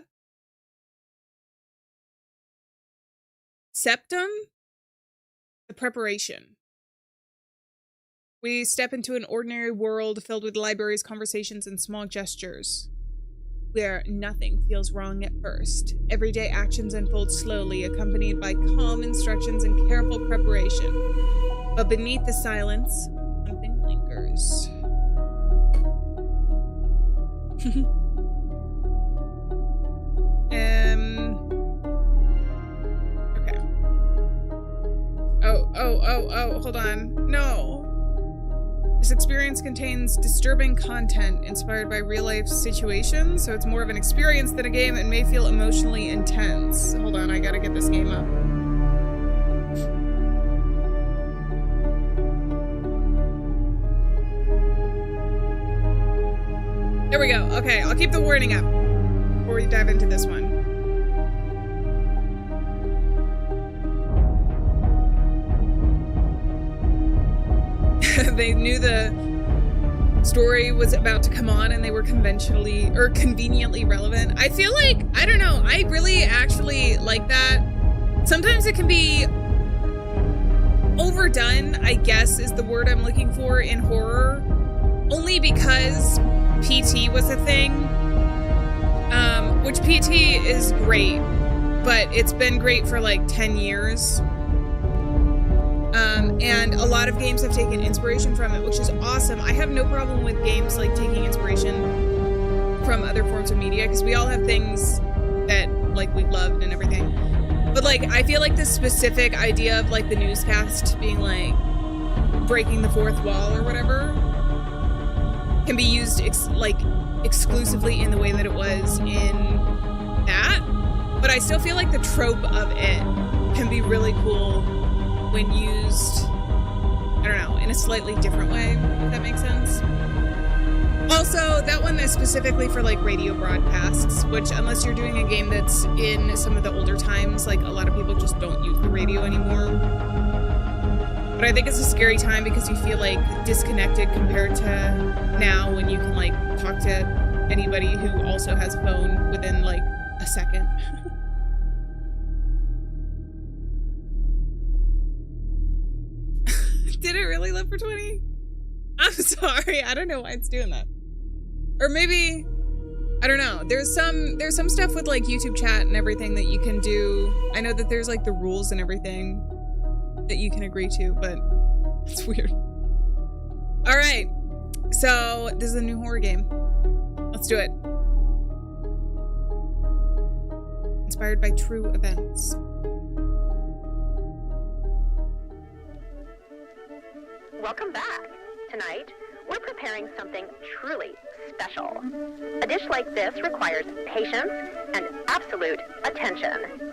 A: Septum, the Preparation. We step into an ordinary world filled with libraries, conversations, and small gestures, where nothing feels wrong at first. Everyday actions unfold slowly, accompanied by calm instructions and careful preparation. But beneath the silence, something lingers. Okay. Oh, hold on. No. This experience contains disturbing content inspired by real-life situations, so it's more of an experience than a game and may feel emotionally intense. Hold on, I gotta get this game up. There we go. Okay, I'll keep the warning up before we dive into this one. They knew the story was about to come on and they were conveniently relevant. I feel like, I don't know, I really actually like that. Sometimes it can be overdone, I guess is the word I'm looking for in horror. Only because PT was a thing. Which PT is great, but it's been great for like 10 years. And a lot of games have taken inspiration from it, which is awesome. I have no problem with games like taking inspiration from other forms of media, because we all have things that like we loved and everything. But like, I feel like this specific idea of like the newscast being like breaking the fourth wall or whatever can be used exclusively in the way that it was in that. But I still feel like the trope of it can be really cool when used, I don't know, in a slightly different way, if that makes sense. Also, that one is specifically for like radio broadcasts, which unless you're doing a game that's in some of the older times, like a lot of people just don't use the radio anymore. But I think it's a scary time because you feel like disconnected compared to now when you can like talk to anybody who also has a phone within like a second. Did it really live for 20? I'm sorry, I don't know why it's doing that. Or maybe, I don't know. There's some stuff with like YouTube chat and everything that you can do. I know that there's like the rules and everything that you can agree to, but it's weird. All right, so this is a new horror game. Let's do it. Inspired by true events.
E: Welcome back. Tonight, we're preparing something truly special. A dish like this requires patience and absolute attention.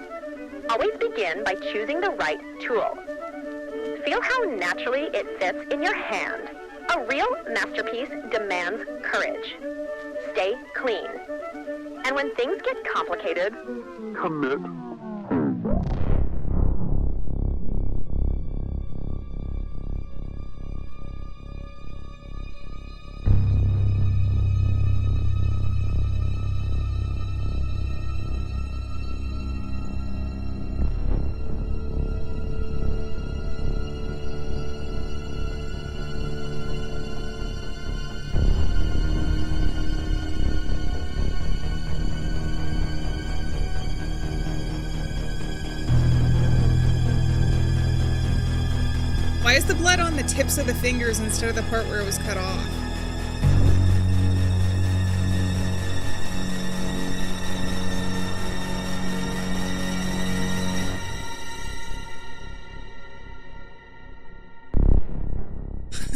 E: Always begin by choosing the right tool. Feel how naturally it fits in your hand. A real masterpiece demands courage. Stay clean. And when things get complicated,
C: Commit.
A: Why is the blood on the tips of the fingers instead of the part where it was cut off?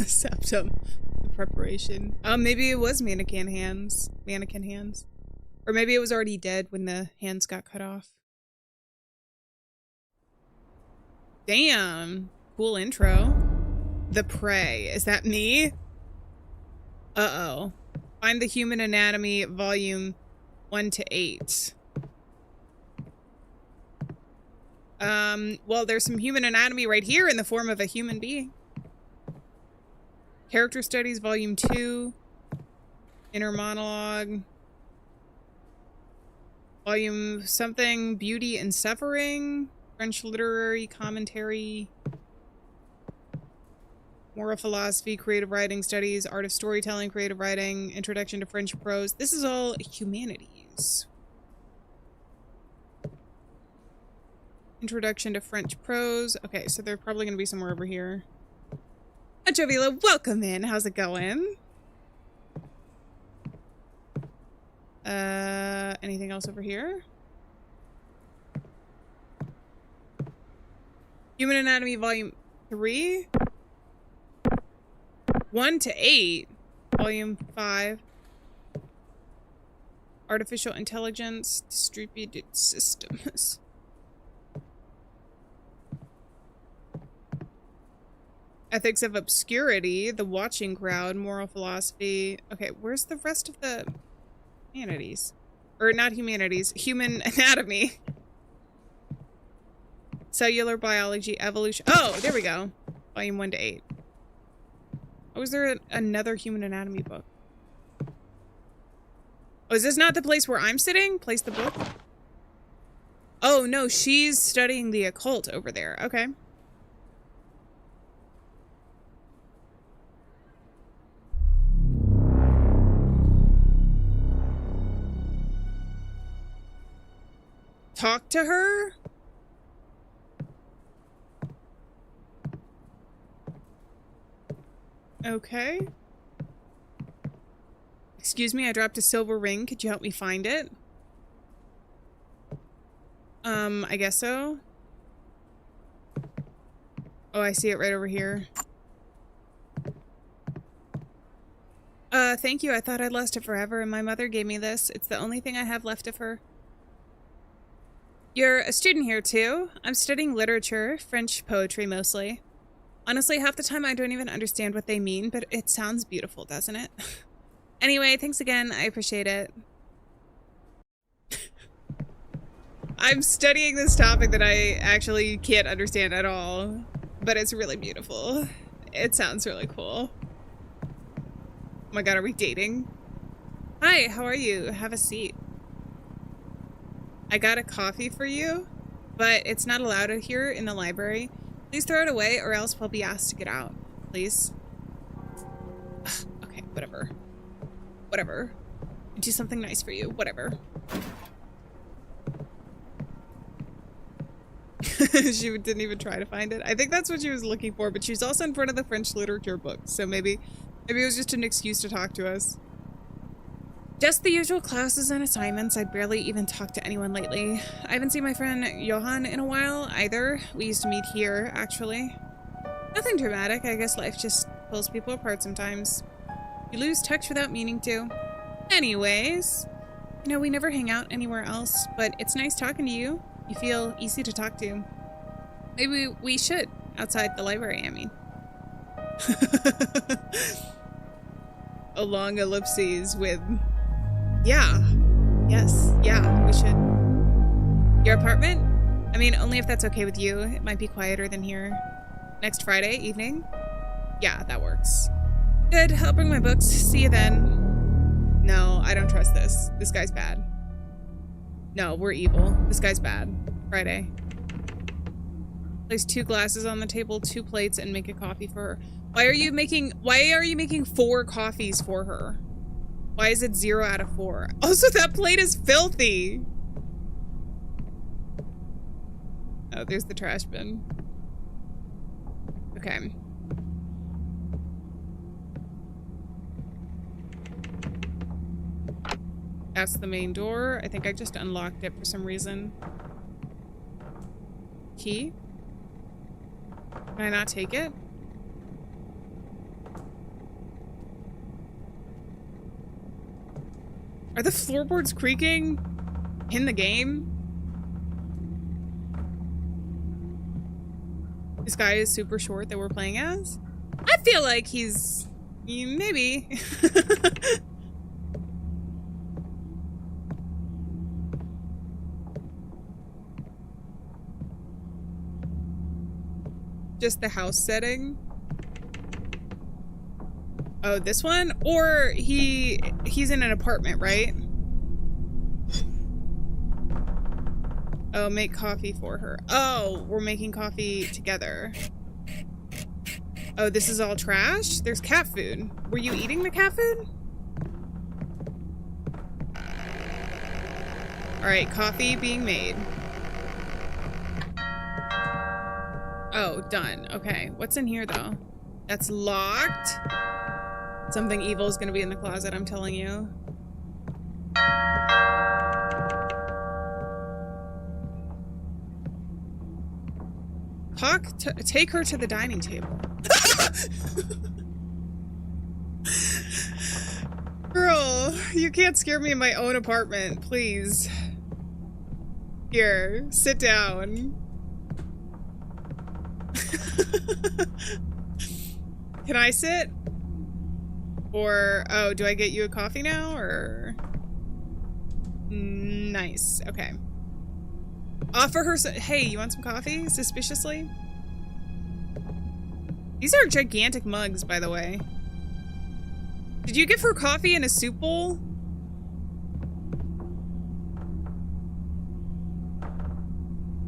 A: Septum. The preparation. Maybe it was mannequin hands. Mannequin hands. Or maybe it was already dead when the hands got cut off. Damn. Cool intro. The Prey. Is that me? Uh-oh. Find the Human Anatomy, volume 1 to 8. Well, there's some human anatomy right here in the form of a human being. Character Studies, volume 2. Inner Monologue. Volume something, Beauty and Suffering. French Literary Commentary. Moral Philosophy, Creative Writing Studies, Art of Storytelling, Creative Writing, Introduction to French Prose. This is all humanities. Introduction to French Prose. Okay, so they're probably going to be somewhere over here. Jovila, welcome in. How's it going? Anything else over here? Human Anatomy, volume 3. 1 to 8. Volume 5. Artificial Intelligence, Distributed Systems. Ethics of Obscurity, The Watching Crowd, Moral Philosophy. Okay, where's the rest of the humanities? Or not humanities, Human Anatomy. Cellular Biology, Evolution. Oh, there we go. Volume 1 to 8. Oh, is there another Human Anatomy book? Oh, is this not the place where I'm sitting? Place the book? Oh, no, she's studying the occult over there. Okay. Talk to her? Okay. Excuse me, I dropped a silver ring. Could you help me find it? I guess so. Oh, I see it right over here. Thank you. I thought I'd lost it forever, and my mother gave me this. It's the only thing I have left of her. You're a student here, too? I'm studying literature, French poetry mostly. Honestly, half the time I don't even understand what they mean, but it sounds beautiful, doesn't it? Anyway, thanks again. I appreciate it. I'm studying this topic that I actually can't understand at all, but it's really beautiful. It sounds really cool. Oh my god, are we dating? Hi, how are you? Have a seat. I got a coffee for you, but it's not allowed here in the library. Please throw it away or else we'll be asked to get out. Please. Ugh, okay, whatever. Whatever. Do something nice for you. Whatever. She didn't even try to find it. I think that's what she was looking for, but she's also in front of the French literature book, so maybe it was just an excuse to talk to us. Just the usual classes and assignments. I barely even talked to anyone lately. I haven't seen my friend Johan in a while either. We used to meet here, actually. Nothing dramatic. I guess life just pulls people apart sometimes. You lose touch without meaning to. Anyways, you know, we never hang out anywhere else, but it's nice talking to you. You feel easy to talk to. Maybe we should, outside the library, I mean. A long ellipses with, yeah, yes, yeah, we should. Your apartment? I mean, only if that's okay with you. It might be quieter than here. Next Friday evening? Yeah, that works. Good, I'll bring my books. See you then. No, I don't trust this. This guy's bad. No, we're evil. This guy's bad. Friday. Place 2 glasses on the table, 2 plates, and make a coffee for her. Why are you making 4 coffees for her? Why is it 0 out of 4? Also, that plate is filthy. Oh, there's the trash bin. Okay. That's the main door. I think I just unlocked it for some reason. Key? Can I not take it? Are the floorboards creaking in the game? This guy is super short that we're playing as? I feel like he's... maybe. Just the house setting. Oh, this one? Or he's in an apartment, right? Oh, make coffee for her. Oh, we're making coffee together. Oh, this is all trash? There's cat food. Were you eating the cat food? All right, coffee being made. Oh, done. Okay, what's in here though? That's locked. Something evil is gonna be in the closet, I'm telling you. Take her to the dining table. Girl, you can't scare me in my own apartment, please. Here, sit down. Can I sit? Or, oh, do I get you a coffee now, or? Nice, okay. Offer her some, hey, you want some coffee? Suspiciously? These are gigantic mugs, by the way. Did you give her coffee in a soup bowl?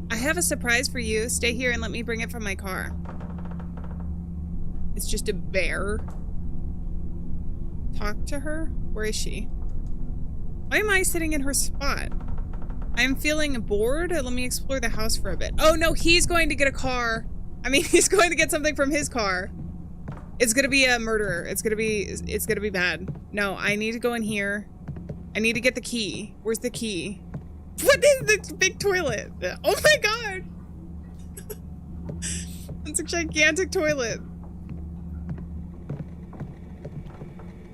A: I have a surprise for you. Stay here and let me bring it from my car. It's just a bear. Talk to her? Where is she? Why am I sitting in her spot? I'm feeling bored. Let me explore the house for a bit. Oh no, he's going to get a car. I mean, he's going to get something from his car. It's gonna be a murderer. It's gonna be bad. No, I need to go in here. I need to get the key. Where's the key? What is this big toilet? Oh my god! It's a gigantic toilet.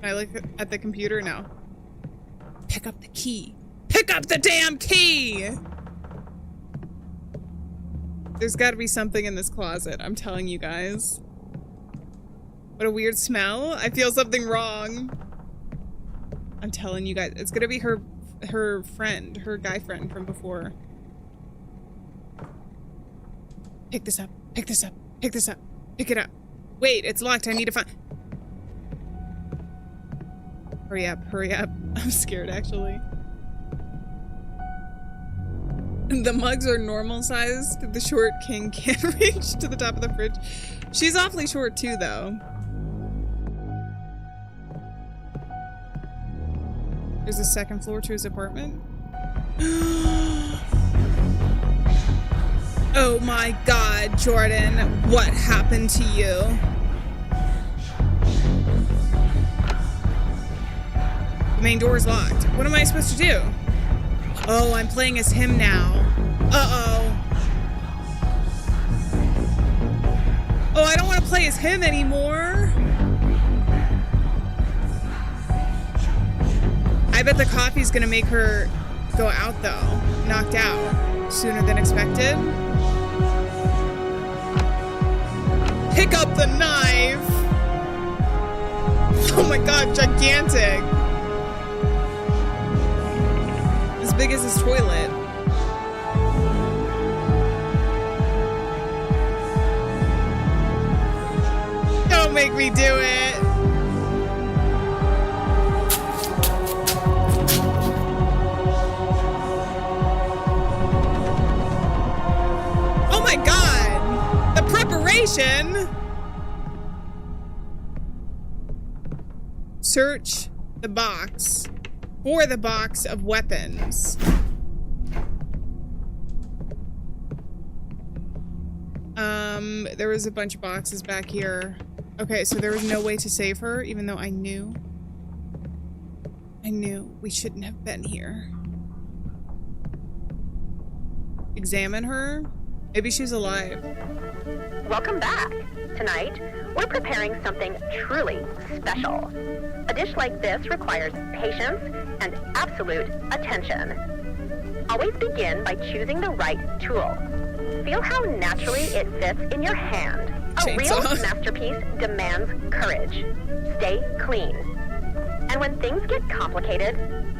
A: Can I look at the computer? No. Pick up the key. Pick up the damn key! There's gotta be something in this closet, I'm telling you guys. What a weird smell. I feel something wrong. I'm telling you guys, it's gonna be her friend, her guy friend from before. Pick this up, pick this up, pick this up, pick it up. Wait, it's locked, I need to find... Hurry up, hurry up. I'm scared, actually. The mugs are normal sized. The short king can't reach to the top of the fridge. She's awfully short too, though. There's a second floor to his apartment. Oh my God, Jordan, what happened to you? The main door is locked. What am I supposed to do? Oh, I'm playing as him now. Uh-oh. Oh, I don't want to play as him anymore. I bet the coffee's gonna make her go out, though. Knocked out. Sooner than expected. Pick up the knife! Oh my God, gigantic. As big as his toilet. Don't make me do it. Oh my God! The preparation! Search the box. For the box of weapons. There was a bunch of boxes back here. Okay, so there was no way to save her, even though I knew. I knew we shouldn't have been here. Examine her? Maybe she's alive.
E: Welcome back. Tonight, we're preparing something truly special. A dish like this requires patience and absolute attention. Always begin by choosing the right tool. Feel how naturally it fits in your hand. A real masterpiece demands courage. Stay clean. And when things get complicated,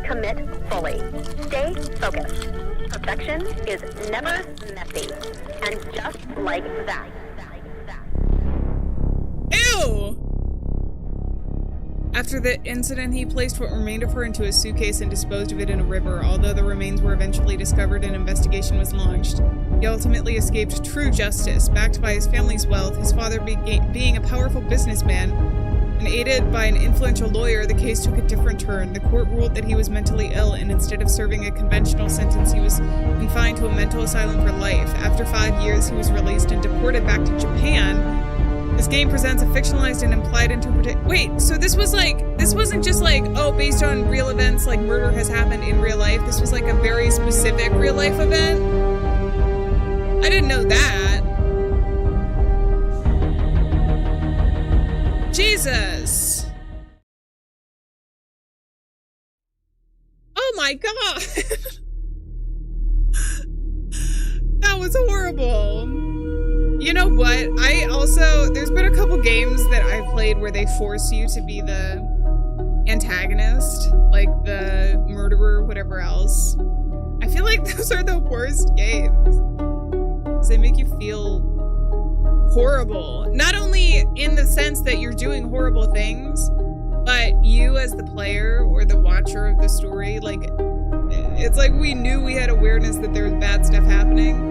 E: commit fully. Stay focused. Perfection is never messy. And just like that.
A: Ew! After the incident, he placed what remained of her into a suitcase and disposed of it in a river. Although the remains were eventually discovered, an investigation was launched. He ultimately escaped true justice, backed by his family's wealth, his father being a powerful businessman, and aided by an influential lawyer. The case took a different turn. The court ruled that he was mentally ill, and instead of serving a conventional sentence, he was confined to a mental asylum for life. After 5 years, he was released and deported back to Japan. This game presents a fictionalized and implied interpretation. Wait, so this wasn't just like, oh, based on real events, like murder has happened in real life. This was like a very specific real life event. I didn't know that. Jesus. Oh my God. That was horrible. You know what? There's been a couple games that I've played where they force you to be the antagonist, like the murderer, whatever else. I feel like those are the worst games. Because they make you feel horrible. Not only in the sense that you're doing horrible things, but you as the player or the watcher of the story, like, it's like we knew we had awareness that there was bad stuff happening.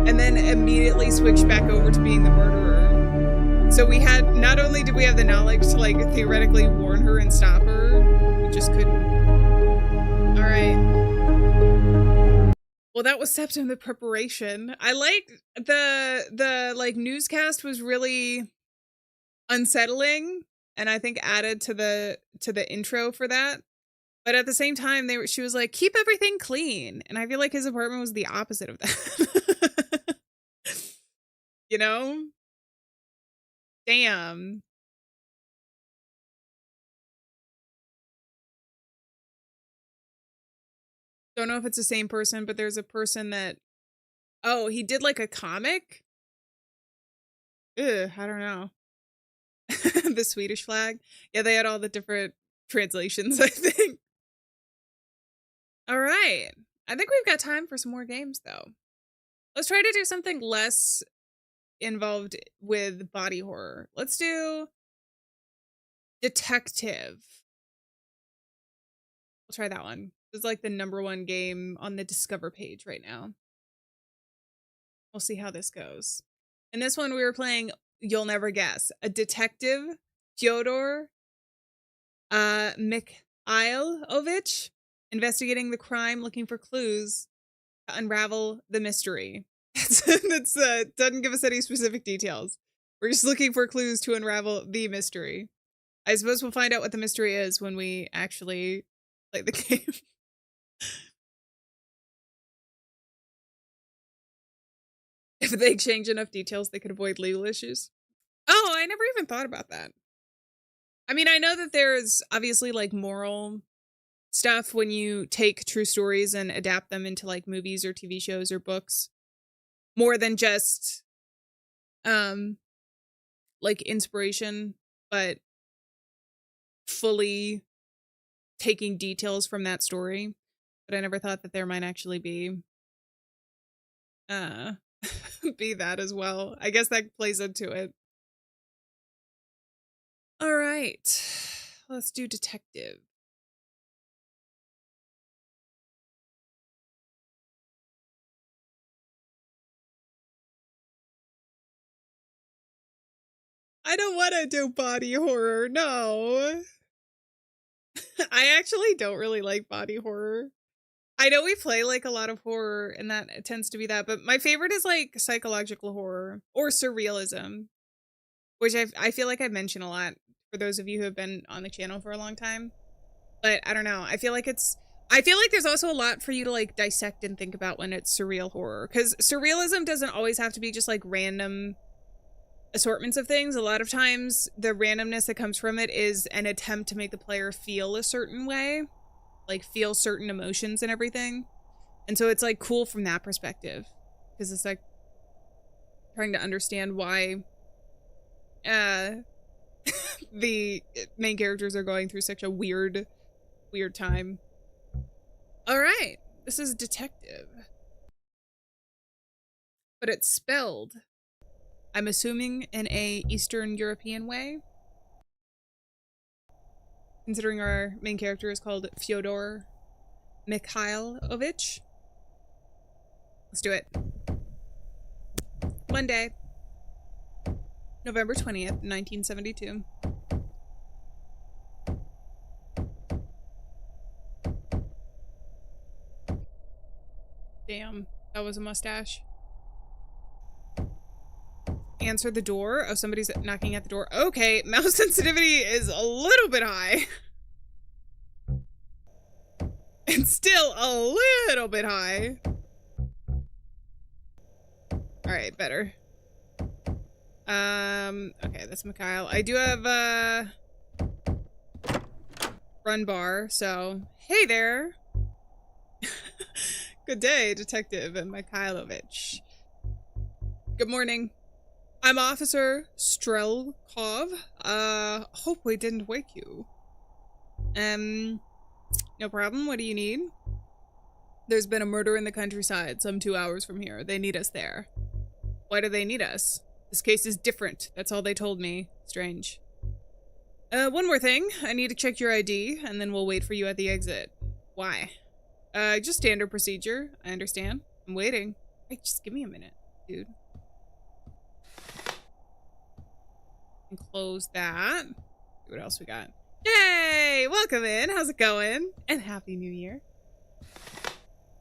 A: And then immediately switched back over to being the murderer. So we had, not only did we have the knowledge to like theoretically warn her and stop her, we just couldn't. All right. Well, that was Septum, the preparation. I like the like newscast was really unsettling, and I think added to the intro for that. But at the same time, she was like, keep everything clean. And I feel like his apartment was the opposite of that. You know? Damn. Don't know if it's the same person, but there's a person that... Oh, he did like a comic? Ugh, I don't know. The Swedish flag? Yeah, they had all the different translations, I think. All right. I think we've got time for some more games, though. Let's try to do something less involved with body horror. Let's do detective. We'll try that one. This is like the #1 game on the Discover page right now. We'll see how this goes. In this one, we were playing, you'll never guess, a detective, Fyodor Mikhailovich, investigating the crime, looking for clues to unravel the mystery. That's doesn't give us any specific details. We're just looking for clues to unravel the mystery. I suppose we'll find out what the mystery is when we actually play the game. If they exchange enough details, they could avoid legal issues. Oh, I never even thought about that. I mean, I know that there's obviously like moral stuff when you take true stories and adapt them into like movies or TV shows or books, more than just like inspiration, but fully taking details from that story. But I never thought that there might actually be be that as well. I guess that plays into it. All right, let's do detective. I don't want to do body horror. No. I actually don't really like body horror. I know we play like a lot of horror and that it tends to be that, but my favorite is like psychological horror or surrealism, which I feel like I've mentioned a lot for those of you who have been on the channel for a long time. But I don't know. I feel like there's also a lot for you to like dissect and think about when it's surreal horror, because surrealism doesn't always have to be just like random assortments of things. A lot of times the randomness that comes from it is an attempt to make the player feel a certain way, like feel certain emotions and everything. And so it's like cool from that perspective, because it's like trying to understand why the main characters are going through such a weird time. All right, this is detective, but it's spelled, I'm assuming, in a Eastern European way, considering our main character is called Fyodor Mikhailovich. Let's do it. Monday, November 20th, 1972. Damn, that was a mustache. Answer the door. Oh, somebody's knocking at the door. Okay, mouse sensitivity is a little bit high. It's still a little bit high. All right, better. Okay, that's Mikhail. I do have run bar, so hey there. Good day, Detective Mikhailovich. Good morning. I'm Officer Strelkov. Hope we didn't wake you. No problem. What do you need? There's been a murder in the countryside, some 2 hours from here. They need us there. Why do they need us? This case is different. That's all they told me. Strange. One more thing. I need to check your ID, and then we'll wait for you at the exit. Why? Just standard procedure. I understand. I'm waiting. Hey, just give me a minute, dude. And close that. See what else we got. Yay! Welcome in. How's it going? And Happy New Year.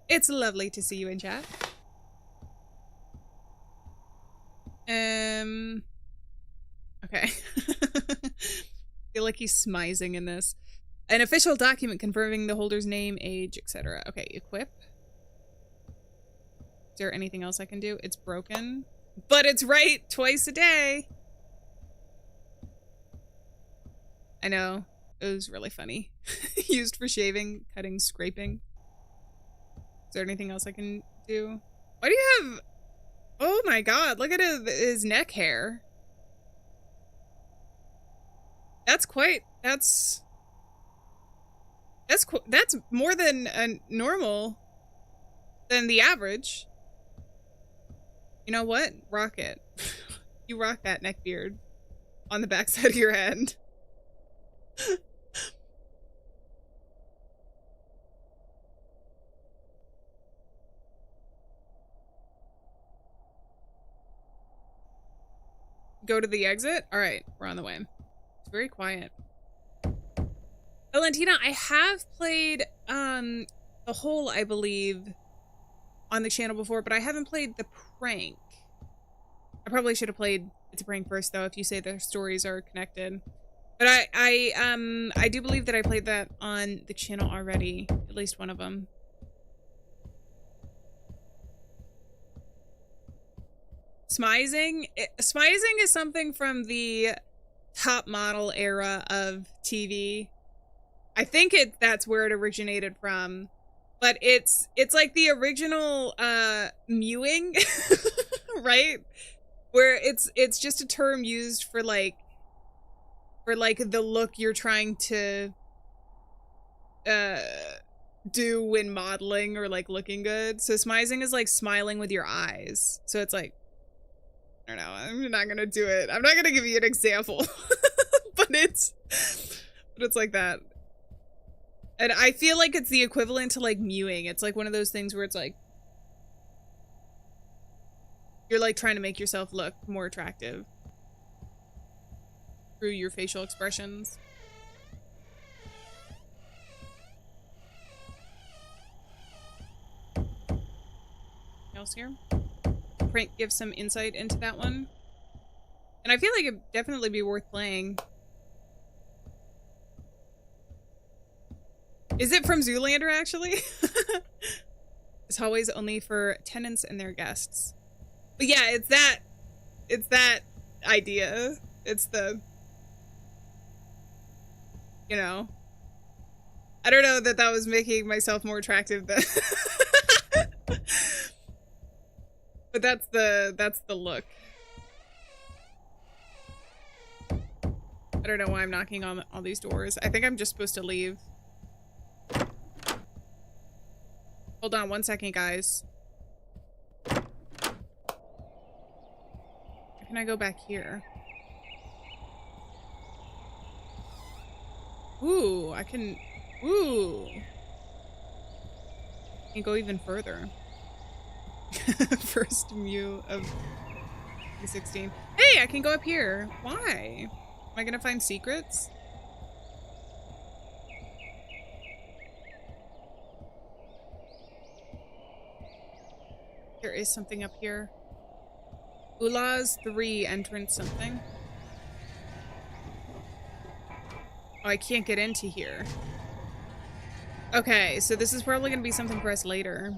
A: It's lovely to see you in chat. Okay. Feel like he's smizing in this. An official document confirming the holder's name, age, etc. Okay, equip. Is there anything else I can do? It's broken, but it's right twice a day. I know. It was really funny. Used for shaving, cutting, scraping. Is there anything else I can do? Why do you have... Oh my god, look at his neck hair. That's quite... That's... That's more than a normal than the average. You know what? Rock it. You rock that neck beard on the backside of your head. Go to the exit? All right, we're on the way. It's very quiet. Valentina, I have played the whole, I believe, on the channel before, but I haven't played the prank. I probably should have played It's a Prank first, though, if you say their stories are connected. But I do believe that I played that on the channel already, at least one of them. Smizing? Smizing is something from the top model era of TV. I think that's where it originated from. But it's like the original mewing, right? Where it's just a term used for like the look you're trying to do when modeling or like looking good. So smizing is like smiling with your eyes. So it's like, I don't know, I'm not gonna do it. I'm not gonna give you an example. but it's like that. And I feel like it's the equivalent to like mewing. It's like one of those things where it's like you're like trying to make yourself look more attractive through your facial expressions. Anything else here? Prank gives some insight into that one. And I feel like it'd definitely be worth playing. Is it from Zoolander, actually? This hallway is only for tenants and their guests. But yeah, it's that idea. It's the, you know, I don't know that was making myself more attractive than but that's the look. I don't know why I'm knocking on all these doors. I think I'm just supposed to leave. Hold on one second, guys. Can I go back here? Ooh, I can... Ooh. I can go even further. First Mew of 2016. Hey, I can go up here. Why? Am I gonna find secrets? There is something up here. Ulaz 3 entrance something. Oh, I can't get into here. Okay, so this is probably gonna be something for us later.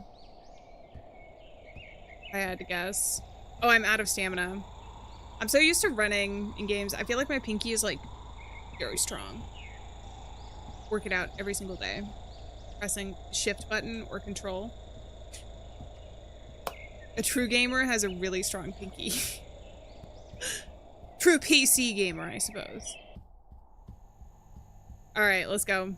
A: If I had to guess. Oh, I'm out of stamina. I'm so used to running in games. I feel like my pinky is like very strong. Work it out every single day. Pressing shift button or control. A true gamer has a really strong pinky. True PC gamer, I suppose. All right, let's go.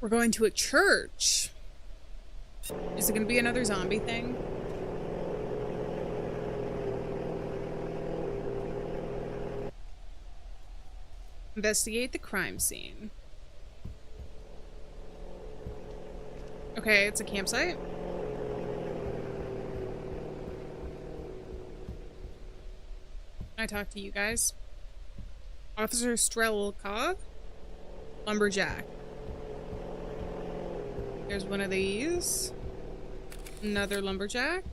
A: We're going to a church. Is it going to be another zombie thing? Investigate the crime scene. Okay, it's a campsite. Can I talk to you guys? Officer Strelkov? Lumberjack. There's one of these. Another lumberjack.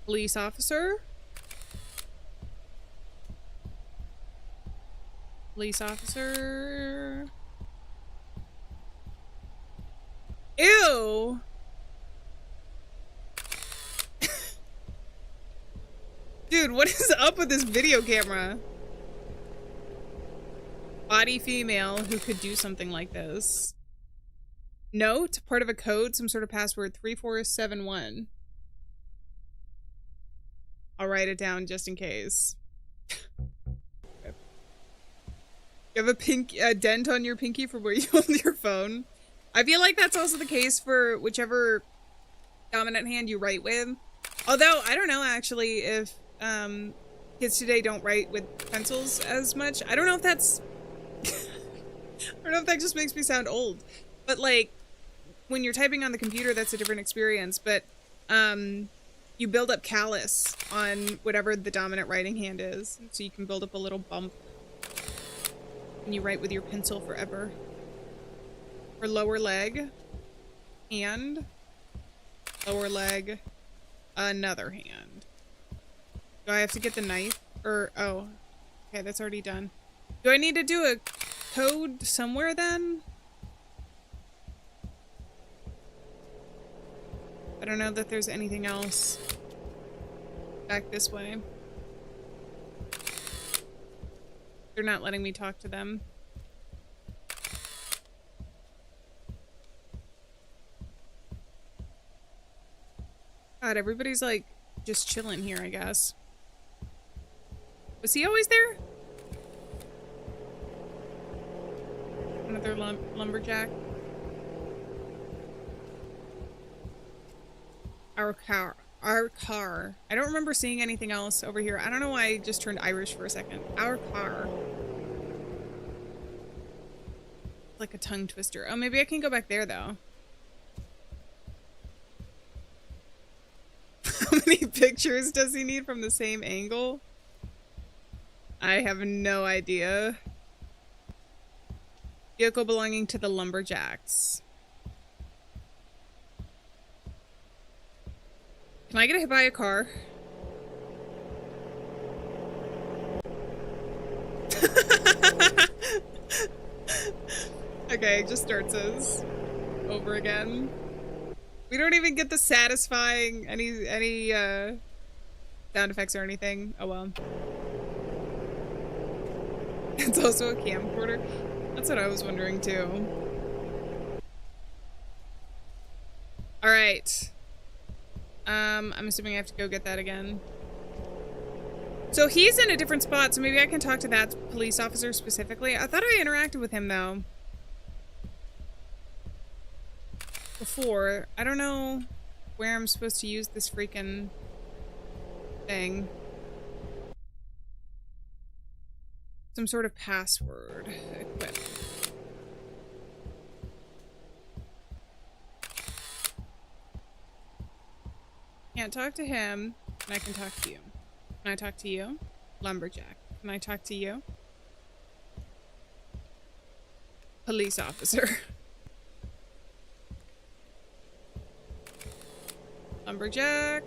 A: Police officer. Police officer. Ew! Dude, what is up with this video camera? Body female who could do something like this. note, part of a code, some sort of password, 3471. I'll write it down just in case. You have a dent on your pinky from where you hold your phone. I feel like that's also the case for whichever dominant hand you write with. Although, I don't know actually if kids today don't write with pencils as much. I don't know if that's... I don't know if that just makes me sound old. But like, when you're typing on the computer, that's a different experience. But you build up callus on whatever the dominant writing hand is. So you can build up a little bump. And you write with your pencil forever. For lower leg, hand, lower leg, another hand. Do I have to get the knife? Or, oh, okay, that's already done. Do I need to do a code somewhere then? I don't know that there's anything else back this way. They're not letting me talk to them. God, everybody's like just chilling here, I guess. Was he always there? Another lumberjack. Our car. I don't remember seeing anything else over here. I don't know why I just turned Irish for a second. Our car. Like a tongue twister. Oh, maybe I can go back there though. How many pictures does he need from the same angle? I have no idea. Vehicle belonging to the lumberjacks. Can I get hit by a car? Okay, it just starts us over again. We don't even get the satisfying any sound effects or anything. Oh well. It's also a camcorder. That's what I was wondering too. All right. I'm assuming I have to go get that again. So he's in a different spot, so maybe I can talk to that police officer specifically. I thought I interacted with him though. Before. I don't know where I'm supposed to use this freaking thing. Some sort of password. Equip. Can't talk to him, and I can talk to you. Can I talk to you? Lumberjack. Can I talk to you? Police officer. Lumberjack.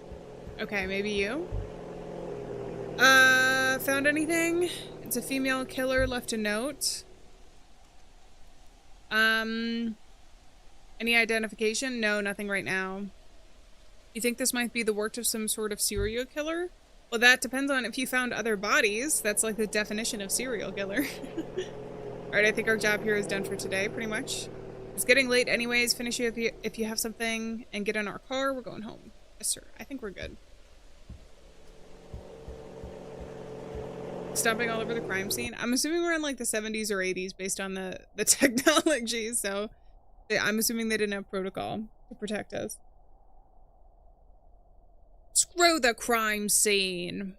A: Okay, maybe you. Found anything? It's a female killer, left a note. Any identification? No, nothing right now. You think this might be the work of some sort of serial killer? Well, that depends on if you found other bodies. That's like the definition of serial killer. Alright, I think our job here is done for today, pretty much. It's getting late anyways. Finish it if you have something and get in our car. We're going home. Yes, sir. I think we're good. Stomping all over the crime scene. I'm assuming we're in like the 70s or 80s based on the technology. So I'm assuming they didn't have protocol to protect us. Screw the crime scene.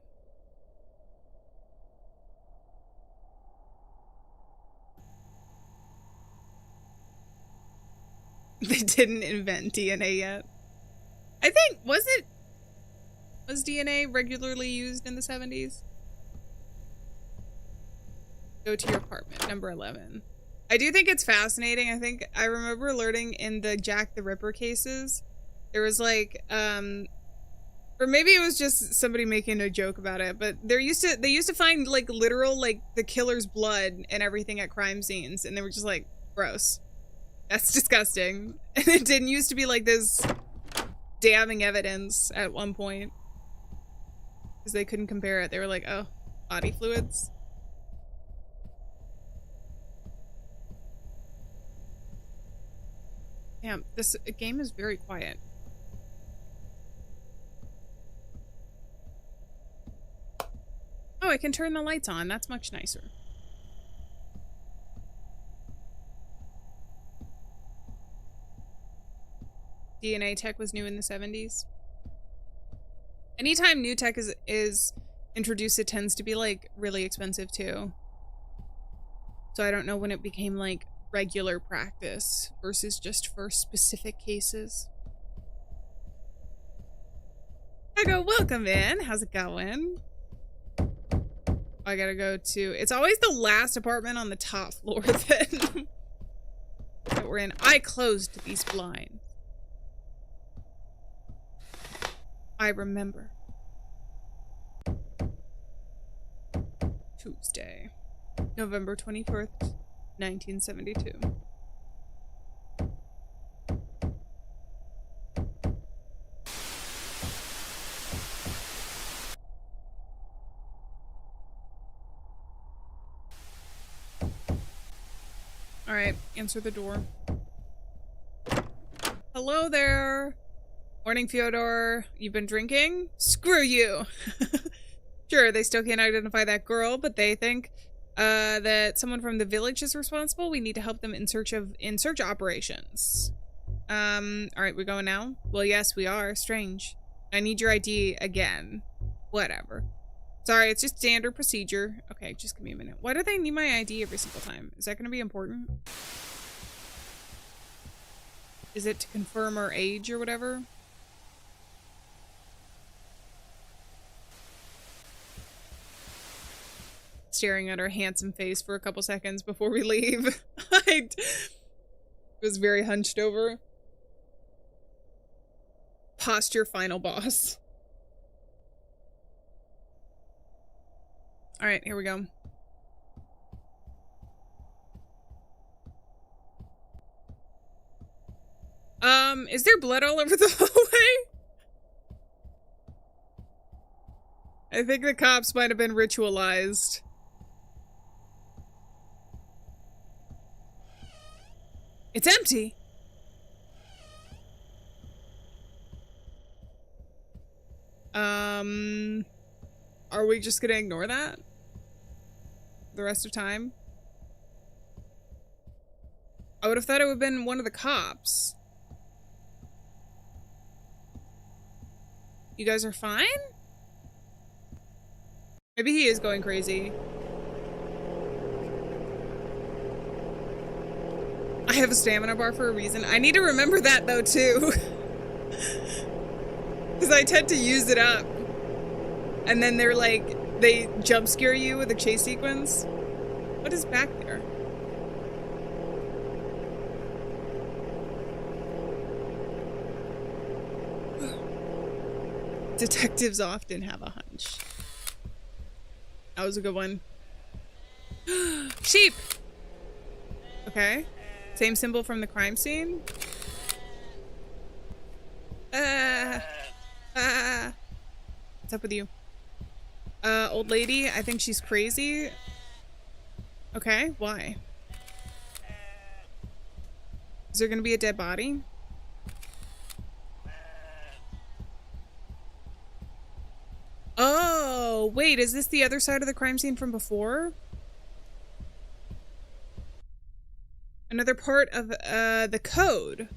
A: They didn't invent DNA yet. I think, was DNA regularly used in the 70s? Go to your apartment, number 11. I do think it's fascinating. I think I remember learning in the Jack the Ripper cases, there was like, or maybe it was just somebody making a joke about it, but they used to find like literal, like the killer's blood and everything at crime scenes. And they were just like, gross. That's disgusting. And it didn't used to be like this damning evidence at one point. Because they couldn't compare it. They were like, oh, body fluids. Damn, this game is very quiet. Oh, I can turn the lights on. That's much nicer. DNA tech was new in the 70s. Anytime new tech is introduced, it tends to be like really expensive too. So I don't know when it became like regular practice versus just for specific cases. I go, welcome in. How's it going? I gotta go to, it's always the last apartment on the top floor that we're in. I closed these blinds. I remember. Tuesday, November 24th, 1972. All right, answer the door. Hello there. Morning, Fyodor. You've been drinking? Screw you. Sure, they still can't identify that girl, but they think that someone from the village is responsible. We need to help them in search operations. All right, we're going now? Well, yes, we are. Strange. I need your ID again. Whatever. Sorry, it's just standard procedure. Okay, just give me a minute. Why do they need my ID every single time? Is that going to be important? Is it to confirm our age or whatever? Staring at her handsome face for a couple seconds before we leave. I was very hunched over. Posture final boss. All right, here we go. Is there blood all over the hallway? I think the cops might have been ritualized. It's empty. Are we just gonna ignore that the rest of time? I would have thought it would have been one of the cops. You guys are fine? Maybe he is going crazy. I have a stamina bar for a reason. I need to remember that though too. Because I tend to use it up. And then they're like, they jump scare you with a chase sequence. What is back there? Detectives often have a hunch. That was a good one. Sheep! Okay. Same symbol from the crime scene. What's up with you? Old lady, I think she's crazy. Okay, why? Is there gonna be a dead body? Oh, wait, is this the other side of the crime scene from before? Another part of the code.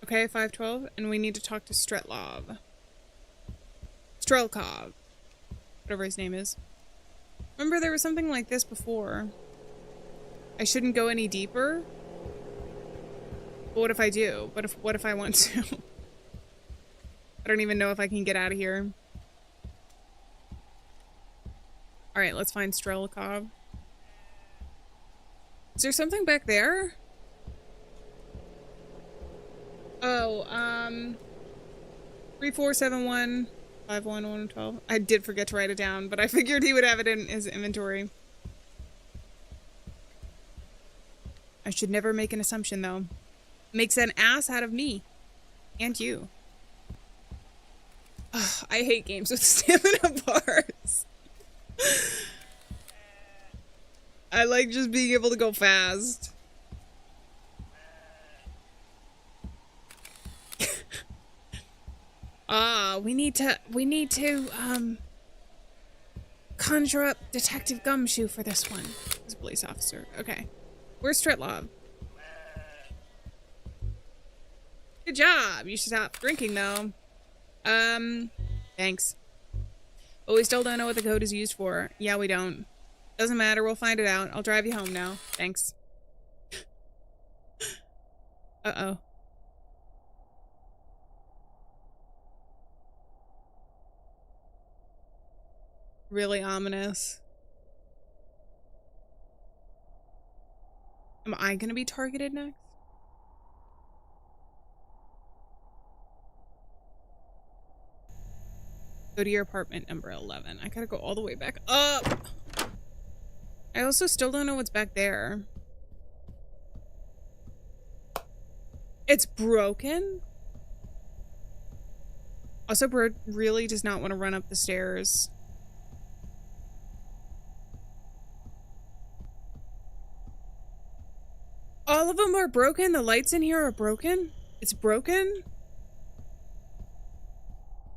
A: Okay, 512, and we need to talk to Strelkov, whatever his name is. Remember there was something like this before. I shouldn't go any deeper. But what if I do? What if I want to? I don't even know if I can get out of here. All right, let's find Strelkov. Is there something back there? Oh, 3471 51112. I did forget to write it down, but I figured he would have it in his inventory. I should never make an assumption, though. Makes an ass out of me. And you. Ugh, I hate games with stamina bars. I like just being able to go fast. we need to conjure up Detective Gumshoe for this one. He's a police officer. Okay. Where's Stritlov? Good job. You should stop drinking, though. Thanks. But we still don't know what the code is used for. Yeah, we don't. Doesn't matter. We'll find it out. I'll drive you home now. Thanks. Uh-oh. Really ominous. Am I gonna be targeted next? Go to your apartment number 11. I gotta go all the way back up. I also still don't know what's back there. It's broken? Also, Bro really does not want to run up the stairs. All of them are broken? The lights in here are broken? It's broken?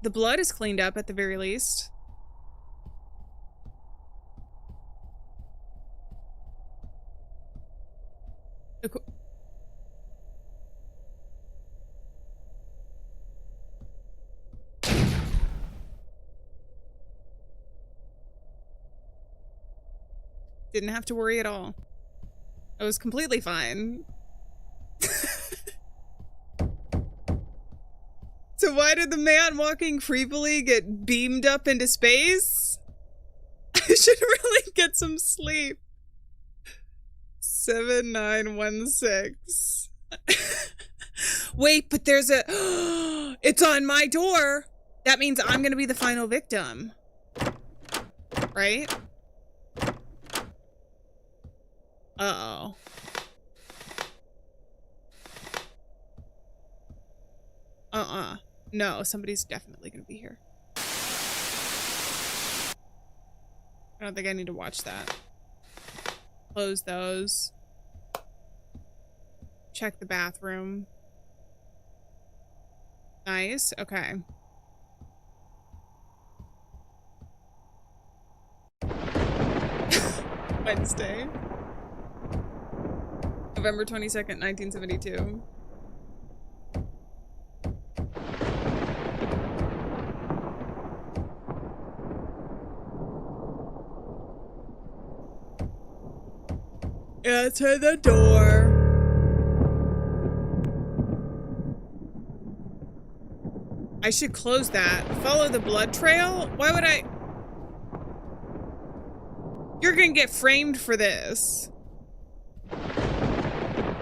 A: The blood is cleaned up at the very least. Didn't have to worry at all. I was completely fine. So why did the man walking creepily get beamed up into space? I should really get some sleep. 7916. Wait, but there's a... It's on my door. That means I'm gonna be the final victim. Right? Uh-oh. No, somebody's definitely gonna be here. I don't think I need to watch that. Close those. Check the bathroom. Nice, okay. Wednesday. November 22nd, 1972. Enter the door. I should close that. Follow the blood trail? Why would I? You're gonna get framed for this.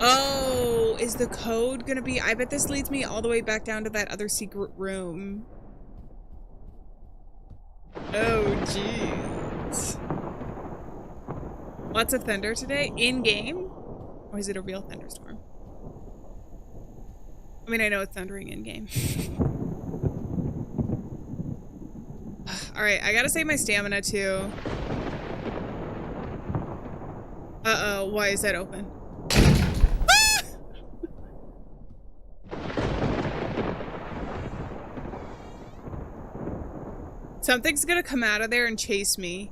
A: Oh, is the code gonna be? I bet this leads me all the way back down to that other secret room. Oh, jeez. Lots of thunder today? In-game? Or is it a real thunderstorm? I mean, I know it's thundering in-game. Alright, I gotta save my stamina too. Uh-oh, why is that open? Ah! Something's gonna come out of there and chase me.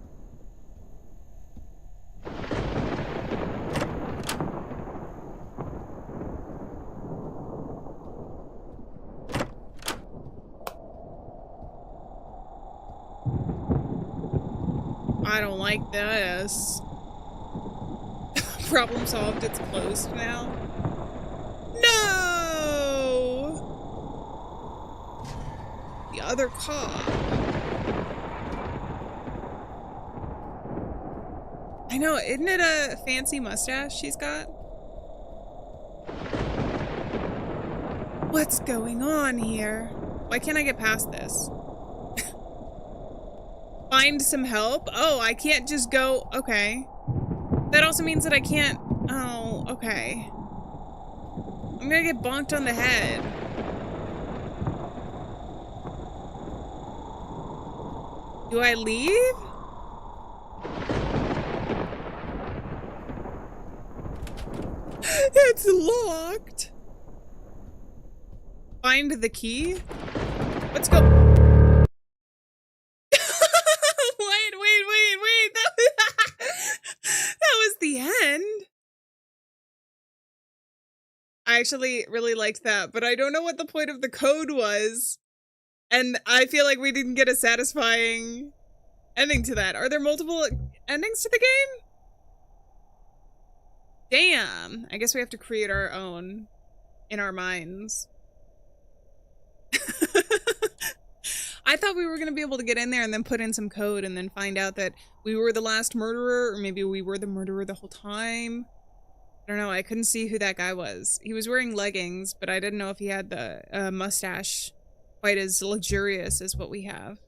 A: I don't like this. Problem solved, it's closed now. No! The other cop. I know, isn't it a fancy mustache she's got? What's going on here? Why can't I get past this? Find some help? Oh, I can't just go... Okay. That also means that I can't... Oh, okay. I'm gonna get bonked on the head. Do I leave? It's locked. Find the key? Let's go. the end. I actually really liked that, but I don't know what the point of the code was. And I feel like we didn't get a satisfying ending to that. Are there multiple endings to the game? Damn. I guess we have to create our own in our minds. I thought we were going to be able to get in there and then put in some code and then find out that we were the last murderer, or maybe we were the murderer the whole time. I don't know. I couldn't see who that guy was. He was wearing leggings, but I didn't know if he had the mustache quite as luxurious as what we have.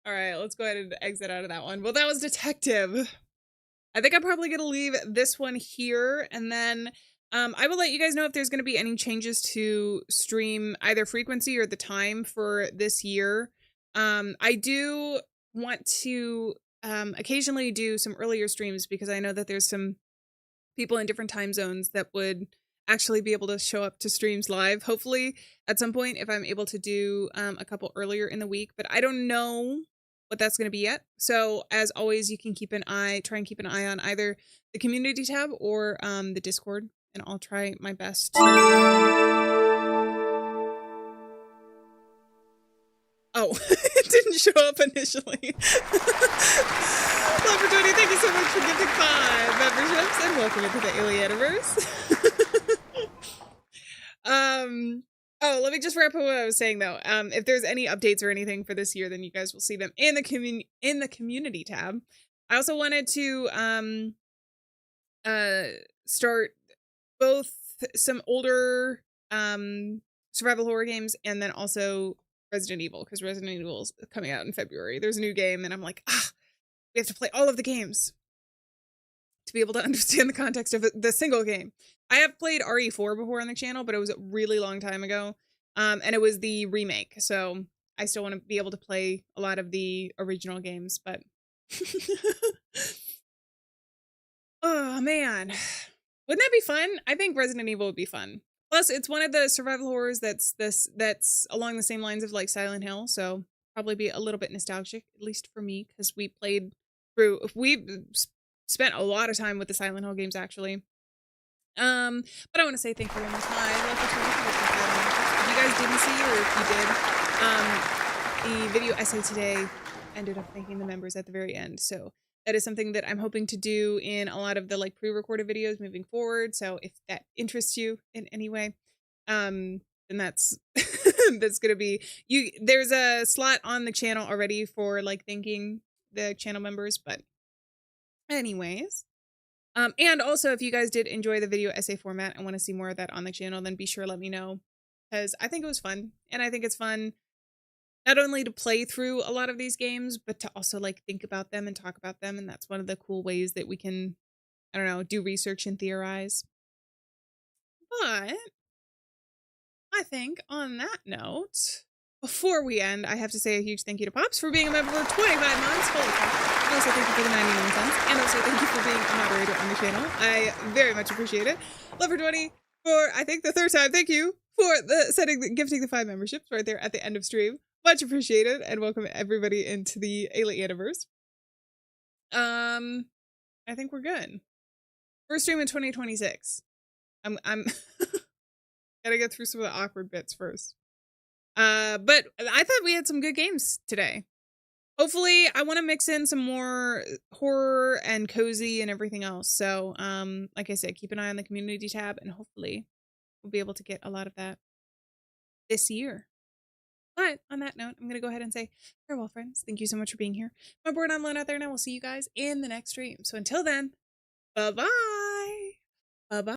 A: All right, let's go ahead and exit out of that one. Well, that was Detective. I think I'm probably going to leave this one here, and then I will let you guys know if there's going to be any changes to stream either frequency or the time for this year. I do want to occasionally do some earlier streams because I know that there's some people in different time zones that would actually be able to show up to streams live, hopefully at some point, if I'm able to do a couple earlier in the week, but I don't know what that's going to be yet. So as always, you can try and keep an eye on either the community tab or the Discord, and I'll try my best to... Oh, it didn't show up initially. Leopard20, thank you so much for gifting 5 memberships, and welcome into the Alieaniverse. Oh, let me just wrap up what I was saying though. If there's any updates or anything for this year, then you guys will see them in the community tab. I also wanted to start both some older survival horror games and then also Resident Evil, because Resident Evil is coming out in February. There's a new game and I'm like, we have to play all of the games to be able to understand the context of the single game. I have played RE4 before on the channel, but it was a really long time ago. And it was the remake. So I still want to be able to play a lot of the original games, but oh man, wouldn't that be fun? I think Resident Evil would be fun. Plus it's one of the survival horrors that's along the same lines of like Silent Hill. So probably be a little bit nostalgic, at least for me, because we spent a lot of time with the Silent Hill games actually. But I want to say thank you very much. If you guys didn't see, or if you did, the video essay today ended up thanking the members at the very end. So that is something that I'm hoping to do in a lot of the like pre-recorded videos moving forward. So if that interests you in any way, then that's that's gonna be you. There's a slot on the channel already for like thanking the channel members, but anyways. And also, if you guys did enjoy the video essay format and want to see more of that on the channel, then be sure to let me know, because I think it was fun. And I think it's fun not only to play through a lot of these games, but to also like think about them and talk about them. And that's one of the cool ways that we can, I don't know, do research and theorize. But I think on that note, before we end, I have to say a huge thank you to Pops for being a member for 25 months. Holy crap. And also thank you for the 99 cents. And also thank you for being a moderator on the channel. I very much appreciate it. Leopard20 for, I think, the 3rd time. Thank you for gifting the 5 memberships right there at the end of stream. Much appreciated. And welcome everybody into the Alieaniverse. I think we're good. First stream in 2026. I'm gotta get through some of the awkward bits first. But I thought we had some good games today. Hopefully, I want to mix in some more horror and cozy and everything else. So, like I said, keep an eye on the community tab, and hopefully we'll be able to get a lot of that this year. But on that note, I'm going to go ahead and say farewell, friends. Thank you so much for being here. My board online out there, and I will see you guys in the next stream. So until then, bye-bye. Bye-bye.